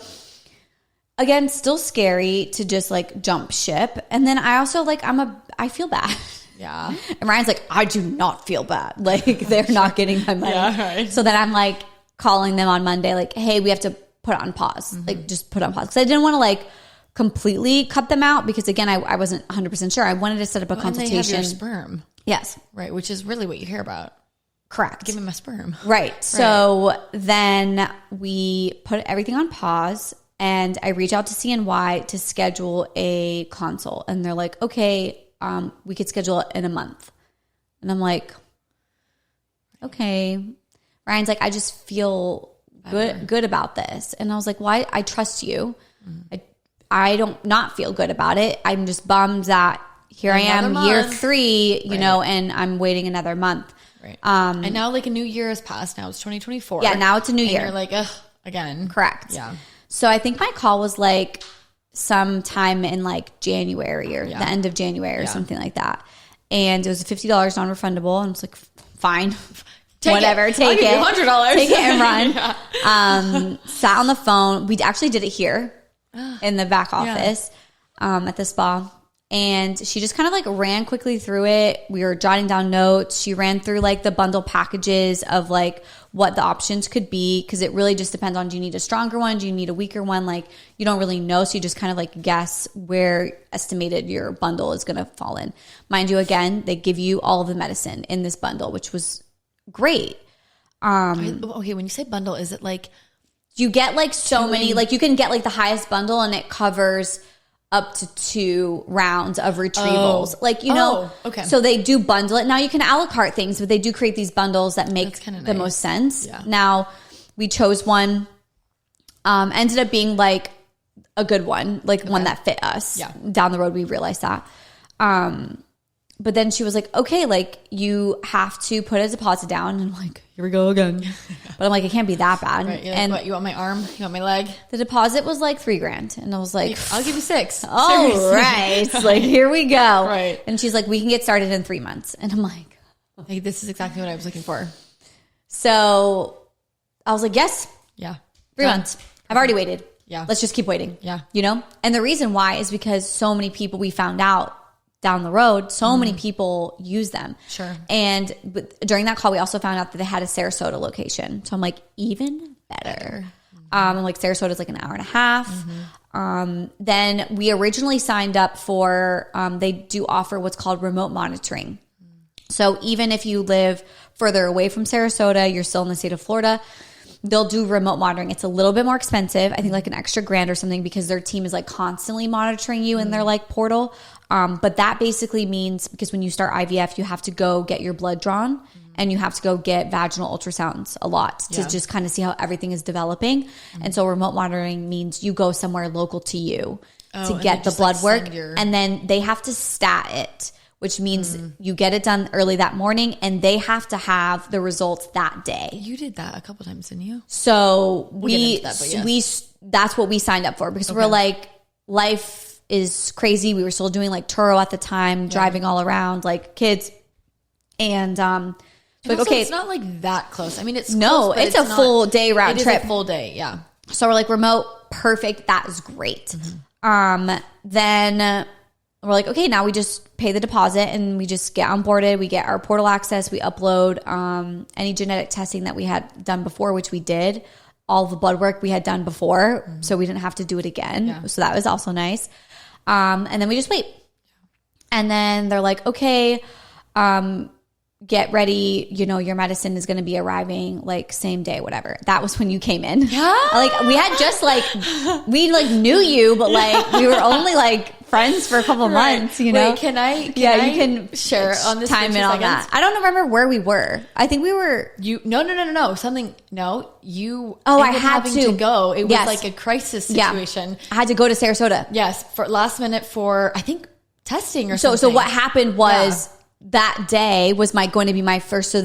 again, still scary to just like jump ship. And then I also like, I feel bad. Yeah. And Ryan's like, I do not feel bad. Like they're not getting my money. Yeah, right. So then I'm like calling them on Monday, like, hey, we have to put it on pause, like just put it on pause. Cause I didn't want to like completely cut them out, because again, I wasn't 100% sure. I wanted to set up a consultation. And they have your sperm. Yes. Right. Which is really what you hear about. Correct. Give me my sperm. Right. So then we put everything on pause, and I reach out to CNY to schedule a consult, and they're like, okay, we could schedule it in a month. And I'm like, okay. Ryan's like, I just feel good about this. And I was like, why? I trust you. I don't not feel good about it. I'm just bummed that here I am, year 3, and I'm waiting another month. Right. And now like a new year has passed. Now it's 2024. Yeah, now it's a new year. You're like, ugh, again. Correct. Yeah. So I think my call was like sometime in like January or the end of January or something like that. And it was $50 non-refundable. And I was like, fine. Take it. $100. Take it and run. Sat on the phone. We actually did it here in the back office at the spa. And she just kind of like ran quickly through it. We were jotting down notes. She ran through like the bundle packages of like what the options could be, because it really just depends on, do you need a stronger one? Do you need a weaker one? Like you don't really know. So you just kind of like guess where estimated your bundle is going to fall in. Mind you, again, they give you all of the medicine in this bundle, which was great. Okay, when you say bundle, is it like you get like so many, like you can get like the highest bundle and it covers up to 2 rounds of retrievals. Okay. So they do bundle it. Now you can a la carte things, but they do create these bundles that make the most sense. Yeah. Now we chose one, ended up being like a good one, like one that fit us. Yeah. Down the road, we realized that. But then she was like, okay, like you have to put a deposit down. And I'm like, here we go again. But I'm like, it can't be that bad. Right, you're like, and what, you want my arm? You want my leg? the deposit was like $3,000. And I was like, I'll give you 6. all right. Like, here we go. Right. And she's like, we can get started in 3 months. And I'm like, Hey, this is exactly what I was looking for. so I was like, yes, Yeah. 3 months. I've already waited. Yeah. Let's just keep waiting. Yeah. You know? And the reason why is because so many people, we found out down the road, so many people use them. Sure. And during that call, we also found out that they had a Sarasota location. So I'm like, even better. I'm like, Sarasota is like an hour and a half. Then we originally signed up for, they do offer what's called remote monitoring. So even if you live further away from Sarasota, you're still in the state of Florida, they'll do remote monitoring. It's a little bit more expensive. I think like an extra $1,000 or something, because their team is like constantly monitoring you in their like portal. But that basically means, because when you start IVF, you have to go get your blood drawn and you have to go get vaginal ultrasounds a lot to just kind of see how everything is developing. And so remote monitoring means you go somewhere local to you to get the blood work. And then they have to stat it, which means you get it done early that morning and they have to have the results that day. You did that a couple times, didn't you? So that's what we signed up for, because we're like, life is crazy. We were still doing like Turo at the time, driving all around like kids. And like, okay, it's not like that close. I mean, it's no, close, it's a full day round trip. It is a full day. Yeah. So we're like, remote, perfect. That is great. Then we're like, okay, now we just pay the deposit and we just get onboarded. We get our portal access. We upload any genetic testing that we had done before, which we did. All the blood work we had done before, so we didn't have to do it again. Yeah. So that was also nice. And then we just wait. And then they're like, okay, get ready. You know, your medicine is going to be arriving like same day, whatever. That was when you came in. Yeah. Like we had just like, we like knew you, but like we were only like friends for a couple of months, you know? Wait, can I you can share on this time in on that. I don't remember where we were. I think we were. No. Something, no, you. Oh, I had to go. It was like a crisis situation. Yeah. I had to go to Sarasota. Yes. For last minute for, I think, testing or something. So what happened was that day was going to be my first. So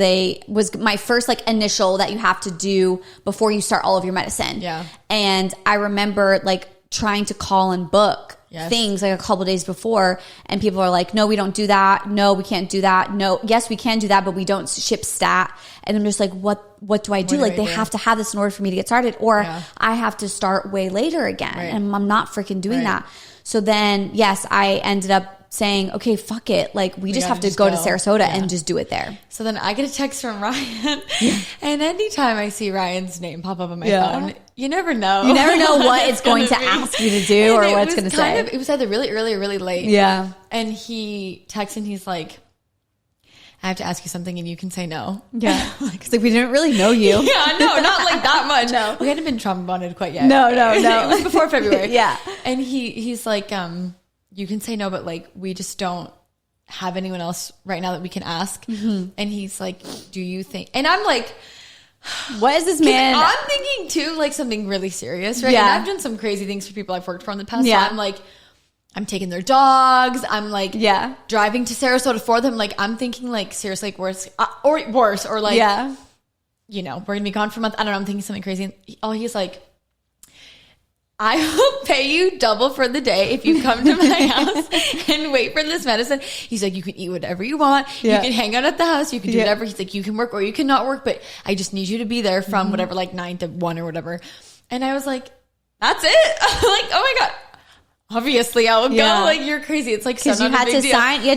was my first like initial that you have to do before you start all of your medicine. Yeah. And I remember like trying to call and book things like a couple days before, and people are like, no, we don't do that. No, we can't do that. No, yes, we can do that, but we don't ship stat. And I'm just like, what do I do? Like they have to have this in order for me to get started, or I have to start way later again. Right. And I'm not freaking doing that. So then, yes, I ended up saying, okay, fuck it. Like we just have to go to Sarasota and just do it there. So then I get a text from Ryan, and anytime I see Ryan's name pop up on my phone, you never know. You never know what it's going to ask you to do or what it's going to say. It was either really early or really late. Yeah. And he texts and he's like, I have to ask you something and you can say no. Yeah. Because like we didn't really know you. Yeah, no, not like that much. No. We hadn't been trauma bonded quite yet. No. It was before February. Yeah. And he's like, you can say no, but like we just don't have anyone else right now that we can ask. And he's like, do you think? And I'm like, what is this man? I'm thinking too, like something really serious, right? Yeah. And I've done some crazy things for people I've worked for in the past. Yeah. So I'm like, I'm taking their dogs. I'm like, driving to Sarasota for them. Like, I'm thinking like seriously, like worse, or like, you know, we're gonna be gone for a month. I don't know. I'm thinking something crazy. And he's like, I will pay you double for the day if you come to my house and wait for this medicine. He's like, you can eat whatever you want. You can hang out at the house. You can do whatever. He's like, you can work or you cannot work, but I just need you to be there from whatever, like 9 to 1 or whatever. And I was like, that's it. I'm like, oh my God. Obviously I will go. Like, you're crazy. It's like, because you had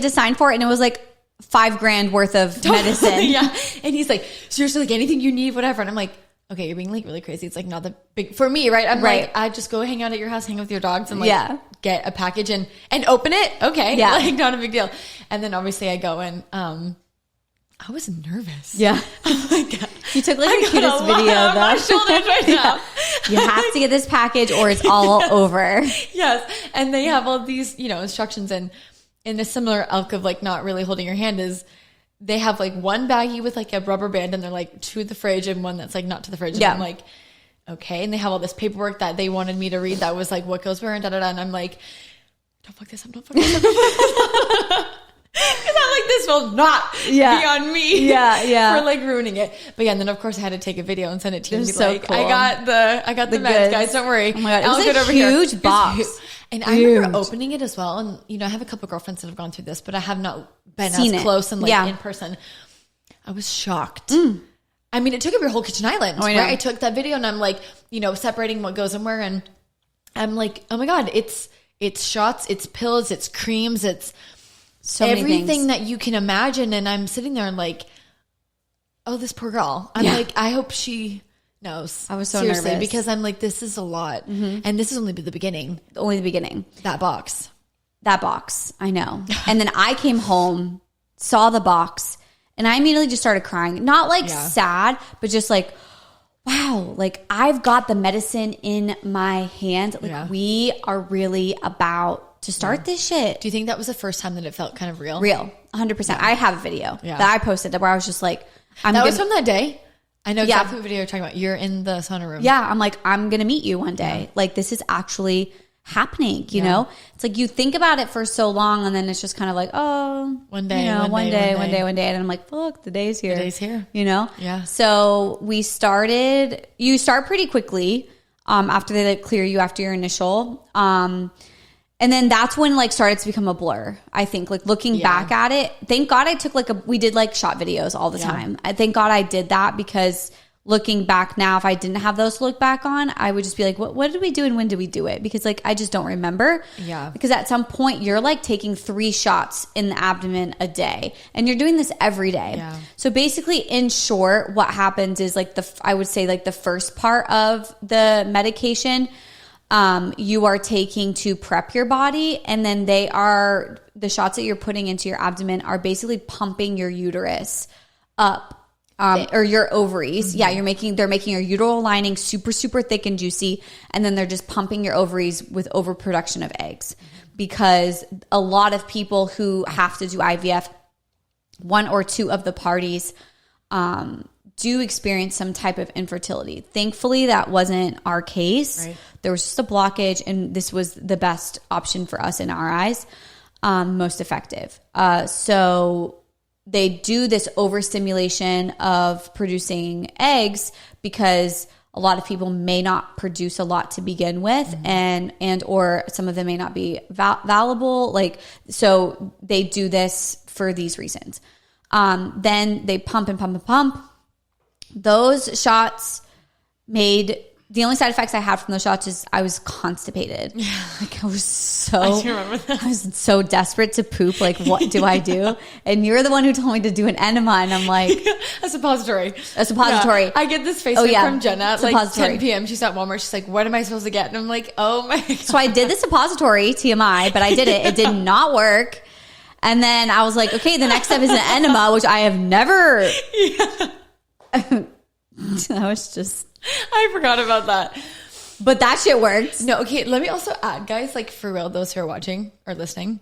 to sign for it, and it was like $5,000 worth of medicine. And he's like, seriously, like anything you need, whatever. And I'm like, okay, you're being like really crazy. It's like not the big for me, right? I'm like, I just go hang out at your house, hang with your dogs, and like get a package and open it. Okay, like not a big deal. And then obviously I go and I was nervous. Yeah. Oh my God. You took like the cutest video though. My shoulders right now. You have to get this package or it's all over. Yes. And they have all these, instructions, and in a similar ilk of like not really holding your hand is they have like one baggie with like a rubber band and they're like to the fridge and one that's like not to the fridge. And I'm like, okay. And they have all this paperwork that they wanted me to read that was like what goes where and da-da-da. And I'm like, don't fuck this up, don't fuck this up. Because I'm like, this will not be on me for like ruining it. But yeah, and then of course I had to take a video and send it to you and be so like, cool. I got the meds, guys, don't worry. Oh my God, it was a huge box. And I remember opening it as well. And, I have a couple girlfriends that have gone through this, but I have not been as close and like in person. I was shocked. I mean, it took up your whole kitchen island, right? I took that video and I'm like, separating what goes and where. And I'm like, oh my God, it's shots, it's pills, it's creams, it's so many everything things that you can imagine. And I'm sitting there and like, oh, this poor girl. I'm like, I hope she knows. I was so seriously nervous because I'm like, this is a lot. And this is only the beginning. Only the beginning. That box. I know. And then I came home, saw the box, and I immediately just started crying. Not like sad, but just like, wow, like I've got the medicine in my hand. Like we are really about to start this shit. Do you think that was the first time that it felt kind of real? Real. 100%. I have a video that I posted where I was just like, was from that day. I know exactly what video you're talking about. You're in the sauna room. Yeah. I'm like, I'm going to meet you one day. Like this is actually happening, you know? It's like you think about it for so long and then it's just kind of like, oh, one day. One day. And I'm like, fuck, the day's here. The day's here. Yeah. So you start pretty quickly after they like clear you after your initial. And then that's when like started to become a blur. I think like looking back at it, thank God I took we did like shot videos all the time. I thank God I did that because looking back now, if I didn't have those to look back on, I would just be like, what did we do and when did we do it? Because like, I just don't remember. Yeah. Because at some point you're like taking 3 shots in the abdomen a day and you're doing this every day. Yeah. So basically in short, what happens is like I would say like the first part of the medication, you are taking to prep your body, and then the shots that you're putting into your abdomen are basically pumping your uterus up, or your ovaries. Yeah, they're making your uteral lining super, super thick and juicy, and then they're just pumping your ovaries with overproduction of eggs. Because a lot of people who have to do IVF, 1 or 2 of the parties, do experience some type of infertility. Thankfully, that wasn't our case. Right. There was just a blockage, and this was the best option for us in our eyes, most effective. So they do this overstimulation of producing eggs because a lot of people may not produce a lot to begin with, and or some of them may not be valuable. Like, so they do this for these reasons. Then they pump and pump and pump. Those shots made the only side effects I had from those shots is I was constipated. Like I was so desperate to poop. Like, what do I do? And you're the one who told me to do an enema, and I'm like, a suppository. Yeah. I get this Facebook from Jenna at like 10 p.m. She's at Walmart. She's like, what am I supposed to get? And I'm like, oh my God. So I did the suppository, TMI, but I did it. It did not work. And then I was like, okay, the next step is an enema, which I have never. I forgot about that. But that shit worked. No, okay, let me also add, guys, like for real, those who are watching or listening,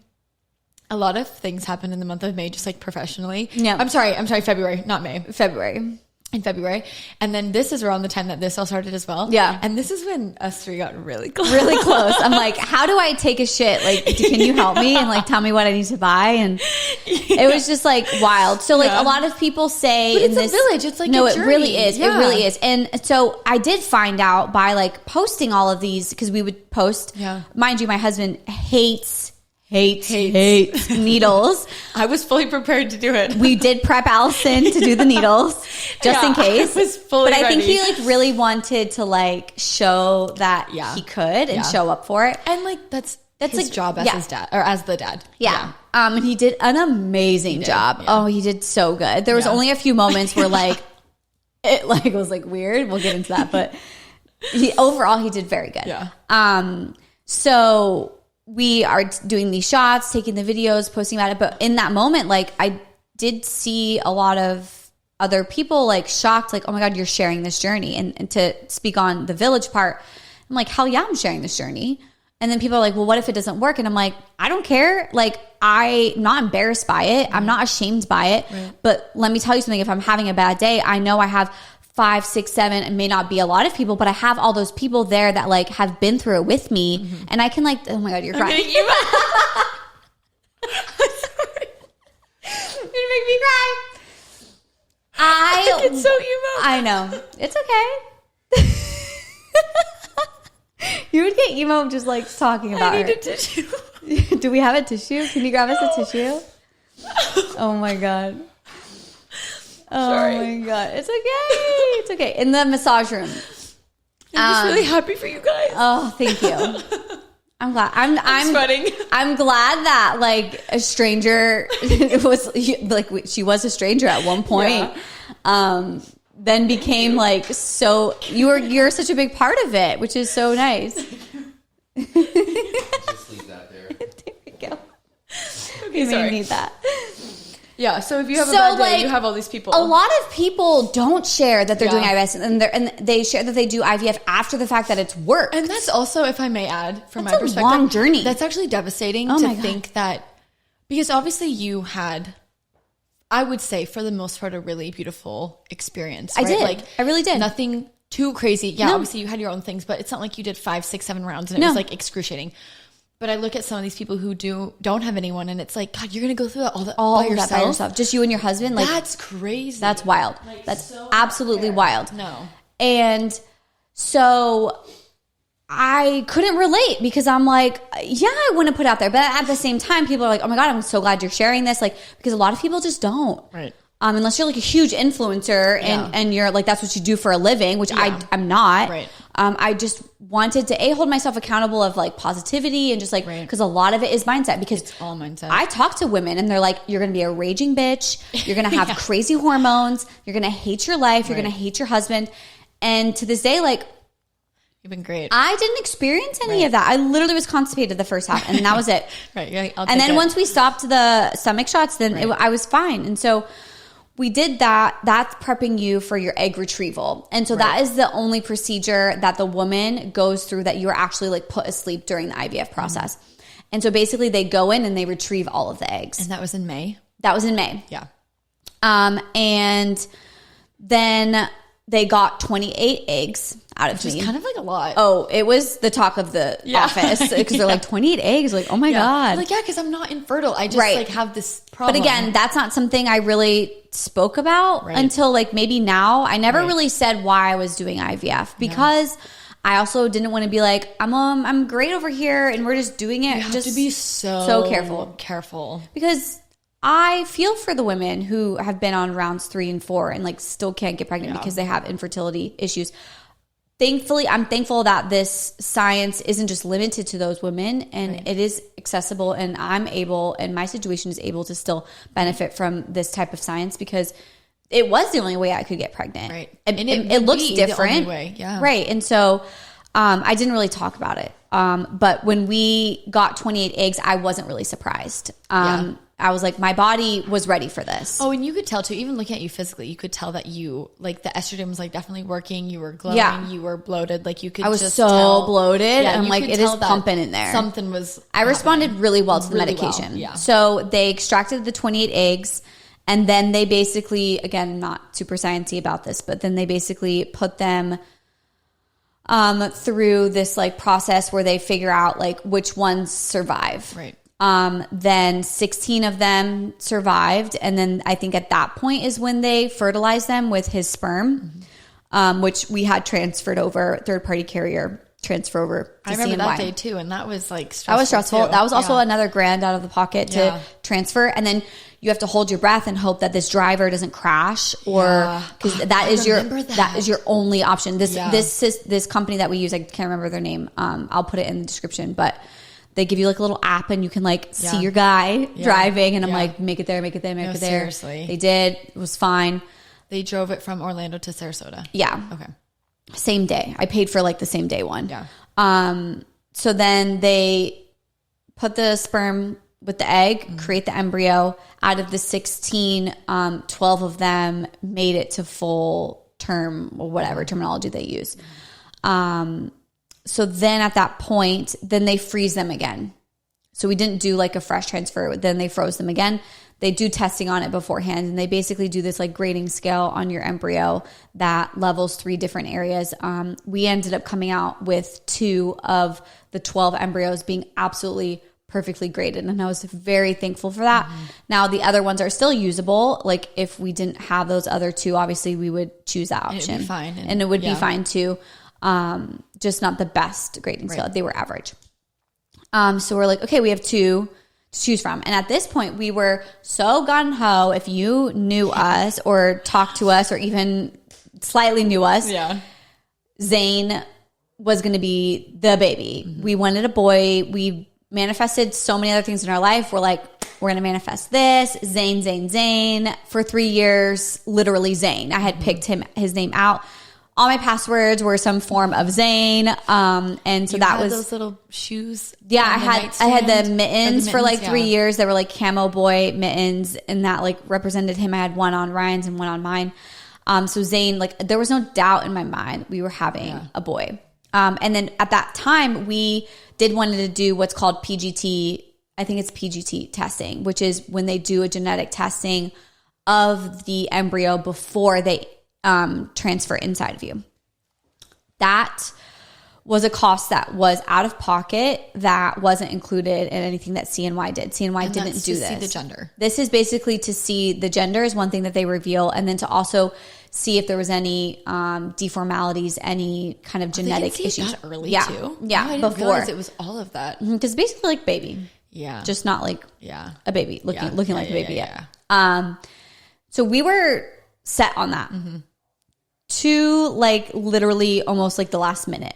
a lot of things happen in the month of May, just like professionally. Yeah. I'm sorry, February, not May. February. In February. And then this is around the time that this all started as well. Yeah. And this is when us 3 got really close. Really close. I'm like, how do I take a shit? Like, can you help me? And like, tell me what I need to buy. And it was just like wild. So like a lot of people say but in it's this a village, it's like no, a it journey. really is. Yeah. It really is. And so I did find out by like posting all of these, because we would post, mind you, my husband hates needles. I was fully prepared to do it. We did prep Allison to do the needles just in case. I was fully but I ready. think he like really wanted to like show that he could and show up for it. And like that's his like job as his dad, or as the dad. Yeah. And he did an amazing job. Yeah. Oh, he did so good. There was only a few moments where like it like was like weird. We'll get into that, but overall he did very good. Yeah. So we are doing these shots, taking the videos, posting about it. But in that moment, like I did see a lot of other people like shocked, like, oh my God, you're sharing this journey. And to speak on the village part, I'm like, hell yeah, I'm sharing this journey. And then people are like, well, what if it doesn't work? And I'm like, I don't care. Like, I'm not embarrassed by it. I'm not ashamed by it. Right. But let me tell you something. If I'm having a bad day, I know I have 5, 6, 7, it may not be a lot of people, but I have all those people there that like have been through it with me. Mm-hmm. And I can like, oh my God, you're crying. Okay, I'm sorry. You're gonna make me cry. I get so emo. I know. It's okay. You would get emo just like talking about I need her. a tissue. Do we have a tissue? Can you grab us a tissue? Oh my God. Oh Sorry. my God. It's okay. It's okay. In the massage room. I'm just really happy for you guys. Oh, thank you. I'm glad. I'm sweating. I'm glad that like a stranger was like she was a stranger at one point. Yeah. Then became like so you're such a big part of it, which is so nice. Just leave that there. There we go. Okay, you sorry. may need that. Yeah, so if you have a bad day, like, you have all these people. A lot of people don't share that they're doing Yeah. IVF, and they share that they do IVF after the fact that it's work. And that's also, if I may add, from That's my a perspective, long journey. That's actually devastating Oh to my God. think that, because obviously you had, I would say for the most part, a really beautiful experience. I right? did. Like, I really did. Nothing too crazy. Yeah, No. obviously you had your own things, but it's not like you did 5, 6, 7 rounds and it No. was like excruciating. But I look at some of these people who don't have anyone, and it's like, God, you're going to go through that all by yourself? That by yourself. Just you and your husband. Like That's crazy. that's wild. Like, That's so absolutely wild. No. And so I couldn't relate because I'm like, yeah, I want to put out there. But at the same time, people are like, oh my God, I'm so glad you're sharing this. Like, because a lot of people just don't. Right. Unless you're like a huge influencer and you're like, that's what you do for a living, which I'm not. Right. I just wanted to hold myself accountable of like positivity and just like, because a lot of it is mindset, because It's all mindset. I talk to women and they're like, you're going to be a raging bitch. You're going to have crazy hormones. You're going to hate your life. You're going to hate your husband. And to this day, like, You've been great. I didn't experience any of that. I literally was constipated the first half and that was it. Right. Yeah, And then once we stopped the stomach shots, then I was fine. And so we did that. That's prepping you for your egg retrieval. And so that is the only procedure that the woman goes through that you are actually like put asleep during the IVF process. And so basically they go in and they retrieve all of the eggs. And that was in May? That was in May. Yeah. And then they got 28 eggs out of me. Which is kind of like a lot. Oh, it was the talk of the office because they're like 28 eggs. Like, oh my God. Like, because I'm not infertile. I just like have this problem. But again, that's not something I really spoke about until like maybe now. I never really said why I was doing IVF because I also didn't want to be like, I'm great over here and we're just doing it. You have just to be so careful. Because I feel for the women who have been on rounds 3 and 4 and like still can't get pregnant because they have infertility issues. Thankfully, I'm thankful that this science isn't just limited to those women and it is accessible, and I'm able, and my situation is able to still benefit from this type of science because it was the only way I could get pregnant. Right. And And it looks different. The only way. Yeah. Right. And so I didn't really talk about it. But when we got 28 eggs, I wasn't really surprised. I was like, my body was ready for this. Oh, and you could tell too, even looking at you physically, you could tell that you, like, the estrogen was like definitely working. You were glowing. Yeah. You were bloated. Like, you could I was just so tell. bloated. Yeah, and you like, could it is tell that pumping in there. Something was I responded really well to the Really medication. well, yeah. So they extracted the 28 eggs, and then they basically, again, not super sciencey about this, but then they basically put them through this like process where they figure out like which ones survive. Right. Then 16 of them survived. And then I think at that point is when they fertilized them with his sperm, which we had transferred over, third-party carrier transfer over to I remember CNY. that day too, and that was like stressful. That was stressful. Too. That was also another $1,000 out of the pocket to Yeah. transfer. And then you have to hold your breath and hope that this driver doesn't crash, or because that is your only option. This company that we use, I can't remember their name. I'll put it in the description, but they give you like a little app and you can like see your guy driving, and I'm like, make it there, make it there, make it there. Seriously. They did. It was fine. They drove it from Orlando to Sarasota. Yeah. Okay. Same day. I paid for like the same day one. Yeah. So then they put the sperm with the egg, create the embryo. Out of the 16, 12 of them made it to full term, or whatever terminology they use. So then at that point, then they freeze them again. So we didn't do like a fresh transfer. Then they froze them again. They do testing on it beforehand, and they basically do this like grading scale on your embryo that levels 3 different areas. We ended up coming out with 2 of the 12 embryos being absolutely perfectly graded, and I was very thankful for that. Now the other ones are still usable. Like if we didn't have those other 2, obviously we would choose that option. It'd be fine, and it would be fine too. Just not the best grading scale. They were average. So we're like, okay, we have 2 to choose from. And at this point, we were so gung-ho. If you knew us or talked to us or even slightly knew us, Zane was going to be the baby. We wanted a boy. We manifested so many other things in our life. We're like, we're going to manifest this. Zane. For 3 years, literally Zane. I had picked his name out. All my passwords were some form of Zane. And so that was those little shoes. Yeah, I had the mittens for like 3 years. They were like camo boy mittens, and that like represented him. I had one on Ryan's and one on mine. So Zane, like there was no doubt in my mind we were having a boy. And then at that time we did wanted to do what's called PGT. I think it's PGT testing, which is when they do a genetic testing of the embryo before they transfer inside of you. That was a cost that was out of pocket that wasn't included in anything that CNY did. CNY didn't do this. See the gender. This is basically to see the gender is one thing that they reveal, and then to also see if there was any deformalities, any kind of genetic issues. That early too. Yeah, I didn't realize it was all of that. Because basically like baby. Yeah. Just not like a baby looking like a baby. So we were set on that. To like literally almost like the last minute.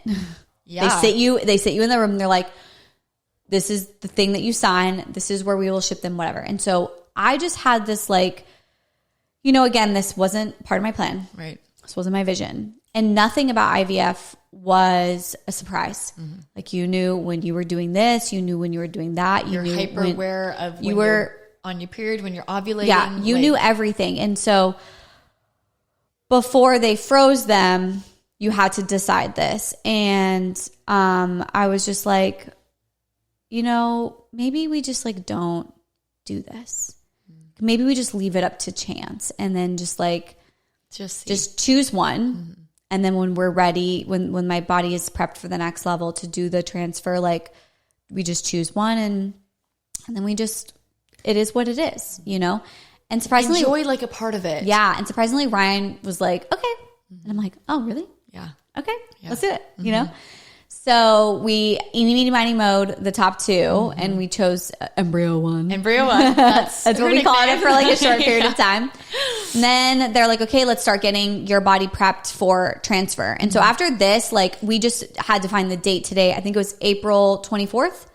They sit you in the room and they're like, this is the thing that you sign. This is where we will ship them, whatever. And so I just had this like, again, this wasn't part of my plan. Right. This wasn't my vision. And nothing about IVF was a surprise. Like you knew when you were doing this, you knew when you were doing that. You're hyper aware of when you're on your period, when you're ovulating. Yeah, you knew everything. And so before they froze them, you had to decide this. And I was just like, maybe we just like don't do this. Maybe we just leave it up to chance and then just choose one. And then when we're ready, when my body is prepped for the next level to do the transfer, like we just choose one and then it is what it is, And surprisingly, enjoy like a part of it. Yeah. And surprisingly, Ryan was like, okay. And I'm like, oh, really? Yeah. Okay. Let's do it. So we eeny, meeny, mowed the top 2 and we chose embryo 1. That's what we called it for like a short period of time. And then they're like, okay, let's start getting your body prepped for transfer. And so after this, like we just had to find the date today. I think it was April 24th.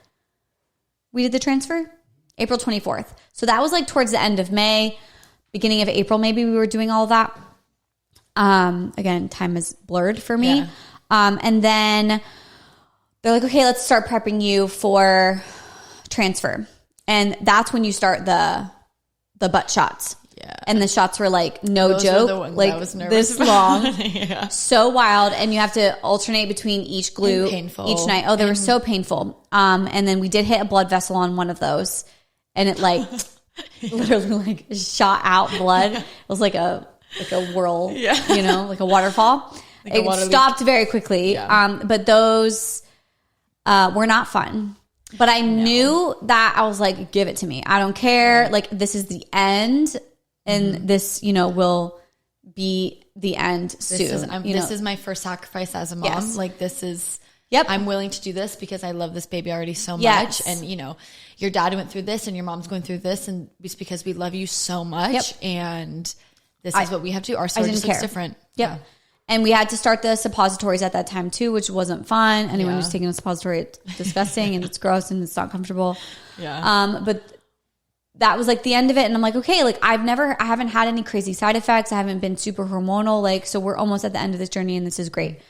We did the transfer. April 24th. So that was like towards the end of May, beginning of April, maybe we were doing all of that. Again, time is blurred for me. Yeah. And then they're like, okay, let's start prepping you for transfer. And that's when you start the butt shots. Yeah. And the shots were like, no joke, like this long, so wild. And you have to alternate between each glue each night. Oh, they were so painful. And then we did hit a blood vessel on one of those. And it like literally like shot out blood. It was like a whirl, like a waterfall. Like it stopped very quickly. Yeah. But those were not fun. But I knew that I was like, give it to me. I don't care. Right. Like this is the end. And this, will be the end soon. This is my first sacrifice as a mom. Yes. Like this is... Yep. I'm willing to do this because I love this baby already so much. Yes. And, your dad went through this and your mom's going through this. And it's because we love you so much. Yep. And this is what we have to do. Our story just looks different. Yep. Yeah. And we had to start the suppositories at that time too, which wasn't fun. Anyone who's taking a suppository, it's disgusting and it's gross and it's not comfortable. Yeah. But that was like the end of it. And I'm like, okay, like I haven't had any crazy side effects. I haven't been super hormonal. Like, so we're almost at the end of this journey and this is great.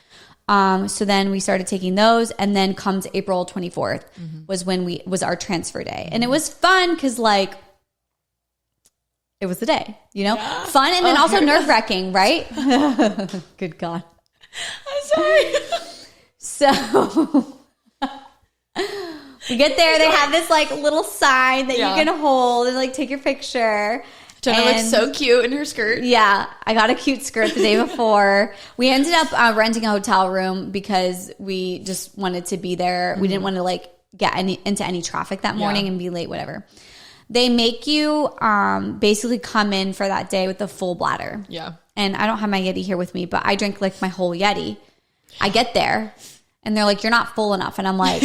So then we started taking those, and then comes April 24th was our transfer day. And it was fun because like it was the day, fun and then also nerve-wracking, right? Good God. I'm sorry. So we get there, they have this like little sign that you can hold and like take your picture. Jenna looks so cute in her skirt. Yeah, I got a cute skirt the day before. We ended up renting a hotel room because we just wanted to be there. We didn't want to like get into any traffic that morning and be late, whatever. They make you basically come in for that day with a full bladder. Yeah. And I don't have my Yeti here with me, but I drank like my whole Yeti. I get there and they're like, you're not full enough. And I'm like,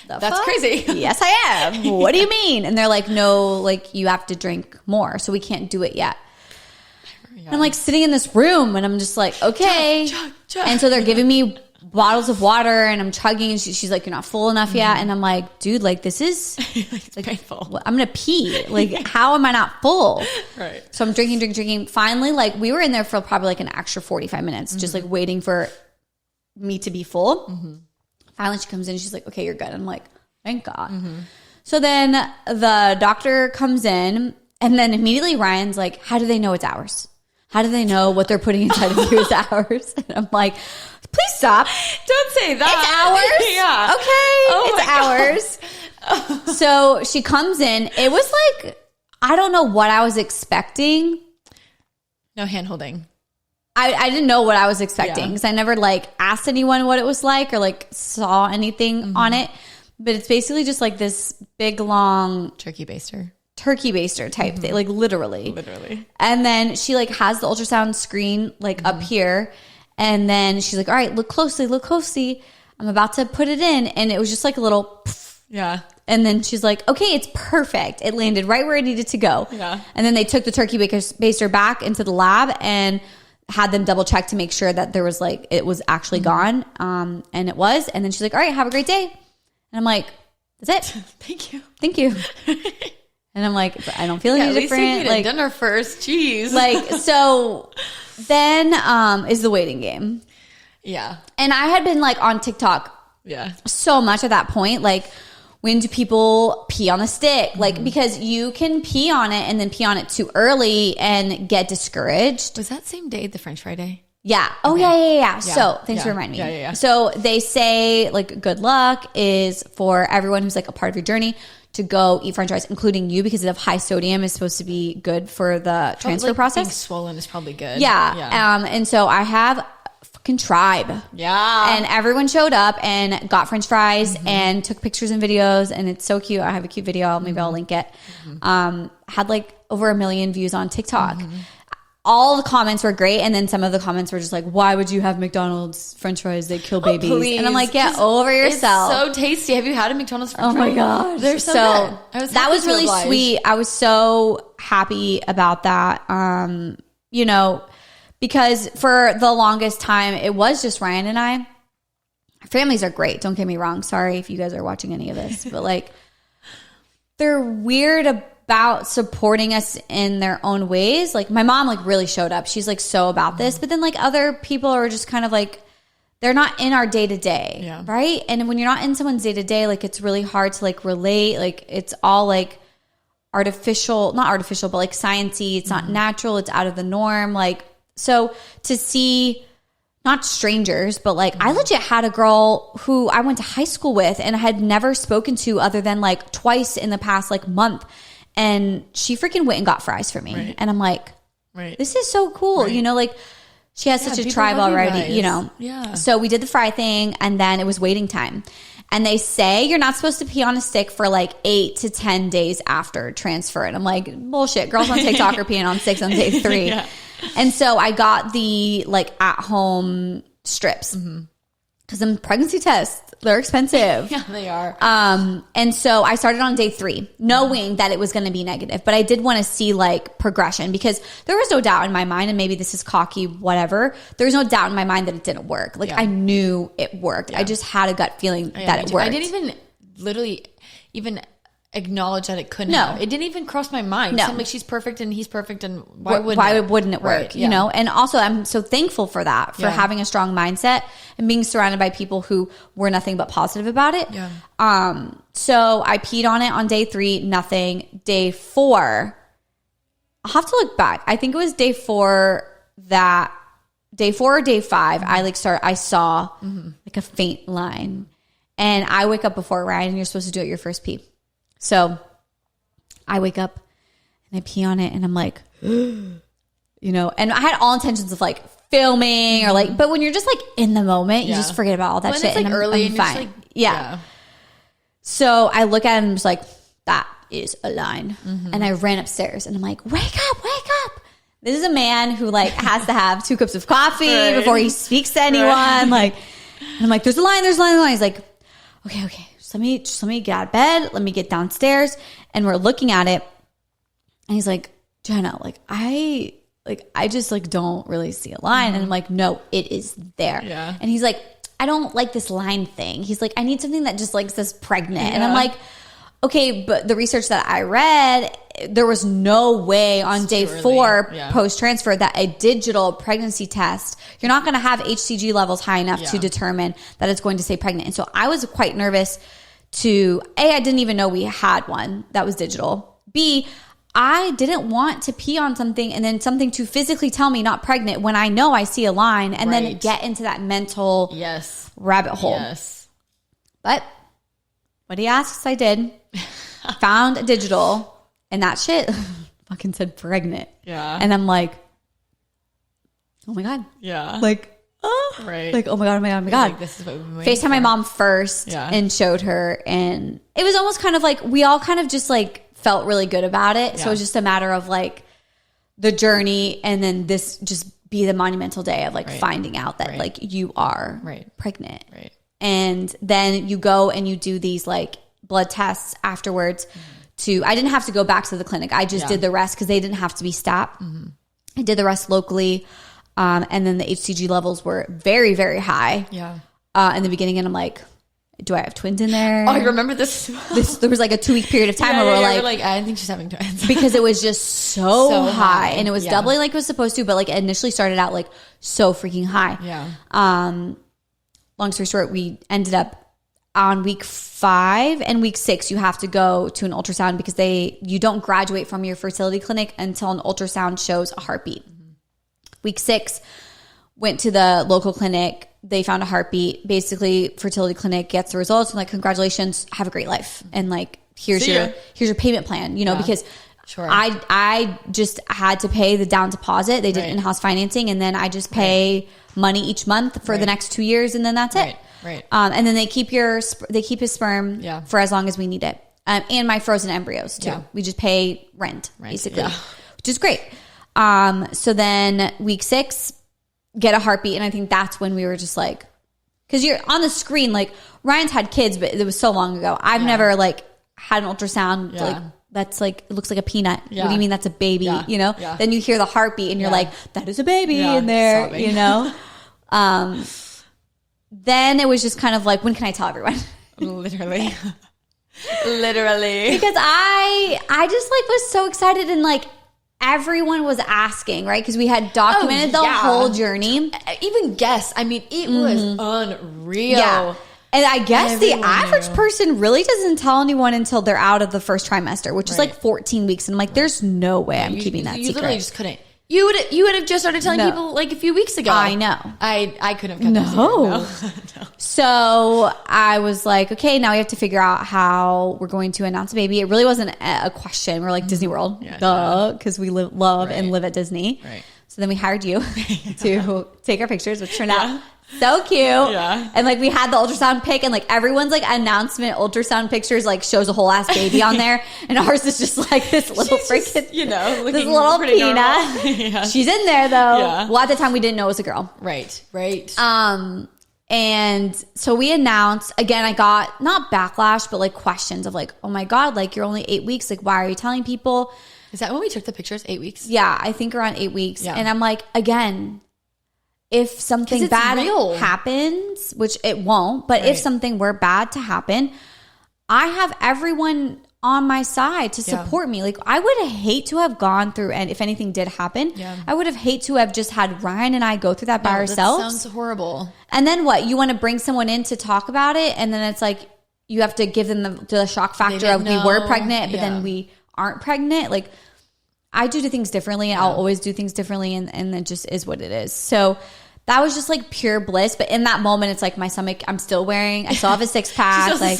that's crazy. Yes, I am. What do you mean? And they're like, no, like you have to drink more. So we can't do it yet. Yeah. I'm like sitting in this room and I'm just like, okay. Chug. And so they're giving me bottles of water and I'm chugging and she's like, you're not full enough yet. And I'm like, dude, like this is like painful. I'm going to pee. Like how am I not full? Right. So I'm drinking. Finally, like we were in there for probably like an extra 45 minutes, just like waiting for me to be full. Finally, she comes in. She's like, okay, you're good. I'm like, thank God. So then the doctor comes in and then immediately Ryan's like, how do they know it's ours? How do they know what they're putting inside of you is ours? And I'm like, please stop. Don't say that. It's ours. Okay. It's ours. So she comes in. It was like, I don't know what I was expecting. No hand holding. I didn't know what I was expecting because I never like asked anyone what it was like or like saw anything on it. But it's basically just like this big long turkey baster type thing, like literally. And then she like has the ultrasound screen like up here. And then she's like, all right, look closely. I'm about to put it in. And it was just like a little poof. Yeah. And then she's like, okay, it's perfect. It landed right where it needed to go. Yeah. And then they took the turkey baster back into the lab and had them double check to make sure that there was like, it was actually gone. And it was. And then she's like, all right, have a great day. And I'm like, that's it. Thank you. And I'm like, I don't feel any different. At least take me to dinner first. Jeez. Like, so then is the waiting game. Yeah. And I had been like on TikTok so much at that point. Like, when do people pee on the stick? Like, because you can pee on it and then pee on it too early and get discouraged. Was that same day the French fry day? Yeah. Oh, okay. Yeah. So thanks for reminding me. Yeah. So they say like good luck is for everyone who's like a part of your journey to go eat French fries, including you, because of high sodium is supposed to be good for the transfer process. Being swollen is probably good. Yeah. And so I have fucking tribe. Yeah. And everyone showed up and got French fries and took pictures and videos. And it's so cute. I have a cute video. Maybe I'll link it. Had like over 1 million views on TikTok. All the comments were great. And then some of the comments were just like, why would you have McDonald's French fries? They kill babies. Please. And I'm like, get over yourself. It's so tasty. Have you had a McDonald's French fry? Oh my gosh. They're so good. That was really sweet. I was so happy about that. You know, because for the longest time, it was just Ryan and I. Our families are great. Don't get me wrong. Sorry if you guys are watching any of this. But like, they're weird about supporting us in their own ways. Like my mom like really showed up. She's like so about this. But then like other people are just kind of like, they're not in our day to day. Right. And when you're not in someone's day to day, like it's really hard to like relate. Like it's all like not artificial, but like sciencey. It's not natural. It's out of the norm. Like, so to see not strangers, but like I legit had a girl who I went to high school with and I had never spoken to other than like twice in the past like month. And she freaking went and got fries for me. Right. And I'm like, this is so cool. Right. You know, like she has such a tribe already, you know? Yeah. So we did the fry thing and then it was waiting time. And they say you're not supposed to pee on a stick for like 8 to 10 days after transfer. And I'm like, bullshit. Girls on TikTok are peeing on sticks on day 3. Yeah. And so I got the like at home strips because I'm pregnancy tests. They're expensive. Yeah, they are. And so I started on day 3 knowing that it was going to be negative, but I did want to see like progression because there was no doubt in my mind, and maybe this is cocky, whatever. There was no doubt in my mind that it didn't work. Like I knew it worked. I just had a gut feeling that it worked. I didn't even literally even acknowledge that it couldn't have. It didn't even cross my mind. No. I'm like, she's perfect and he's perfect, and why wouldn't it work? Right, you know? And also I'm so thankful for that, for having a strong mindset and being surrounded by people who were nothing but positive about it. Yeah. So I peed on it on day 3, nothing. Day 4, I'll have to look back. I think it was day 4 or day 5, I saw like a faint line, and I wake up before Ryan, and you're supposed to do it your first pee. So I wake up and I pee on it, and I'm like, you know, and I had all intentions of like filming or like, but when you're just like in the moment, you just forget about all that shit. It's like and early, I'm and fine. you're just like, yeah. So I look at it and I'm just like, that is a line. And I ran upstairs and I'm like, wake up, wake up. This is a man who like has to have 2 cups of coffee before he speaks to anyone. Like, and I'm like, there's a line, there's a line, there's a line. He's like, okay. Just let me get out of bed. Let me get downstairs. And we're looking at it. And he's like, Jenna, I just like don't really see a line. And I'm like, no, it is there. Yeah. And he's like, I don't like this line thing. He's like, I need something that just like says pregnant. And I'm like, okay, but the research that I read, there was no way on day 4 post-transfer that a digital pregnancy test, you're not going to have HCG levels high enough to determine that it's going to say pregnant. And so I was quite nervous I didn't even know we had one that was digital. B, I didn't want to pee on something and then something to physically tell me not pregnant when I know I see a line and then get into that mental rabbit hole. Yes. But what he asks, I did. Found a digital, and that shit fucking said pregnant. Yeah. And I'm like, oh my God. Yeah. Like, like, oh my God. Like, this is what we've been waiting FaceTime my mom first and showed her. And it was almost kind of like, we all kind of just like felt really good about it. So it was just a matter of like the journey, and then this just be the monumental day of like finding out that like you are pregnant. Right. And then you go and you do these like blood tests afterwards I didn't have to go back to the clinic. I just did the rest because they didn't have to be STAP. I did the rest locally. And then the HCG levels were very, very high. Yeah. In the beginning, and I'm like, do I have twins in there? Oh, I remember this. There was like a 2-week period of time where we're like, I think she's having twins. because it was just so high. And it was doubling like it was supposed to, but like it initially started out like so freaking high. Yeah. Long story short, we ended up on week 5 and week 6, you have to go to an ultrasound because you don't graduate from your fertility clinic until an ultrasound shows a heartbeat. Week 6, went to the local clinic. They found a heartbeat. Basically, fertility clinic gets the results and like, congratulations, have a great life. And like, here's your payment plan, you know, because I just had to pay the down deposit. They did in-house financing, and then I just pay money each month for the next 2 years, and then that's it. Right. And then they keep his sperm for as long as we need it. And my frozen embryos too. Yeah. We just pay rent basically, which is great. So then week 6, get a heartbeat. And I think that's when we were just like, cause you're on the screen, like Ryan's had kids, but it was so long ago. I've never like had an ultrasound. Like that's like, it looks like a peanut. What do you mean that's a baby? You know, then you hear the heartbeat and you're like, that is a baby in there, sobbing. You know? Then it was just kind of like, when can I tell everyone? Literally. Because I just like was so excited, and like everyone was asking, right? Because we had documented the whole journey. Even guests. I mean, it was unreal. Yeah. And I guess the average person really doesn't tell anyone until they're out of the first trimester, which is like 14 weeks. And I'm like, there's no way I'm keeping that secret. You literally just couldn't. You would have just started telling people like a few weeks ago. I know. I couldn't have kept that secret. No. So I was like, okay, now we have to figure out how we're going to announce a baby. It really wasn't a question. We're like Disney World, because we love and live at Disney. Right. So then we hired you to take our pictures, which turned out so cute. Yeah. And like we had the ultrasound pic, and like everyone's like announcement ultrasound pictures like shows a whole ass baby on there. And ours is just like this little freaking, this little peanut. She's in there though. Yeah. Well, at the time we didn't know it was a girl. Right. And so we announced, again, I got not backlash, but like questions of like, oh my God, like you're only 8 weeks. Like, why are you telling people? Is that when we took the pictures? 8 weeks? Yeah. I think around 8 weeks. Yeah. And I'm like, again, if something bad happens, which it won't, but if something were bad to happen, I have everyone on my side to support me. Like I would hate to have gone through, and if anything did happen, I would have hate to have just had Ryan and I go through that by ourselves. That sounds horrible. And then what? You want to bring someone in to talk about it, and then it's like you have to give them the shock factor of we were pregnant, but then we aren't pregnant. Like I do things differently, and I'll always do things differently, and it just is what it is. So that was just like pure bliss. But in that moment, it's like my stomach, I still have a six pack, like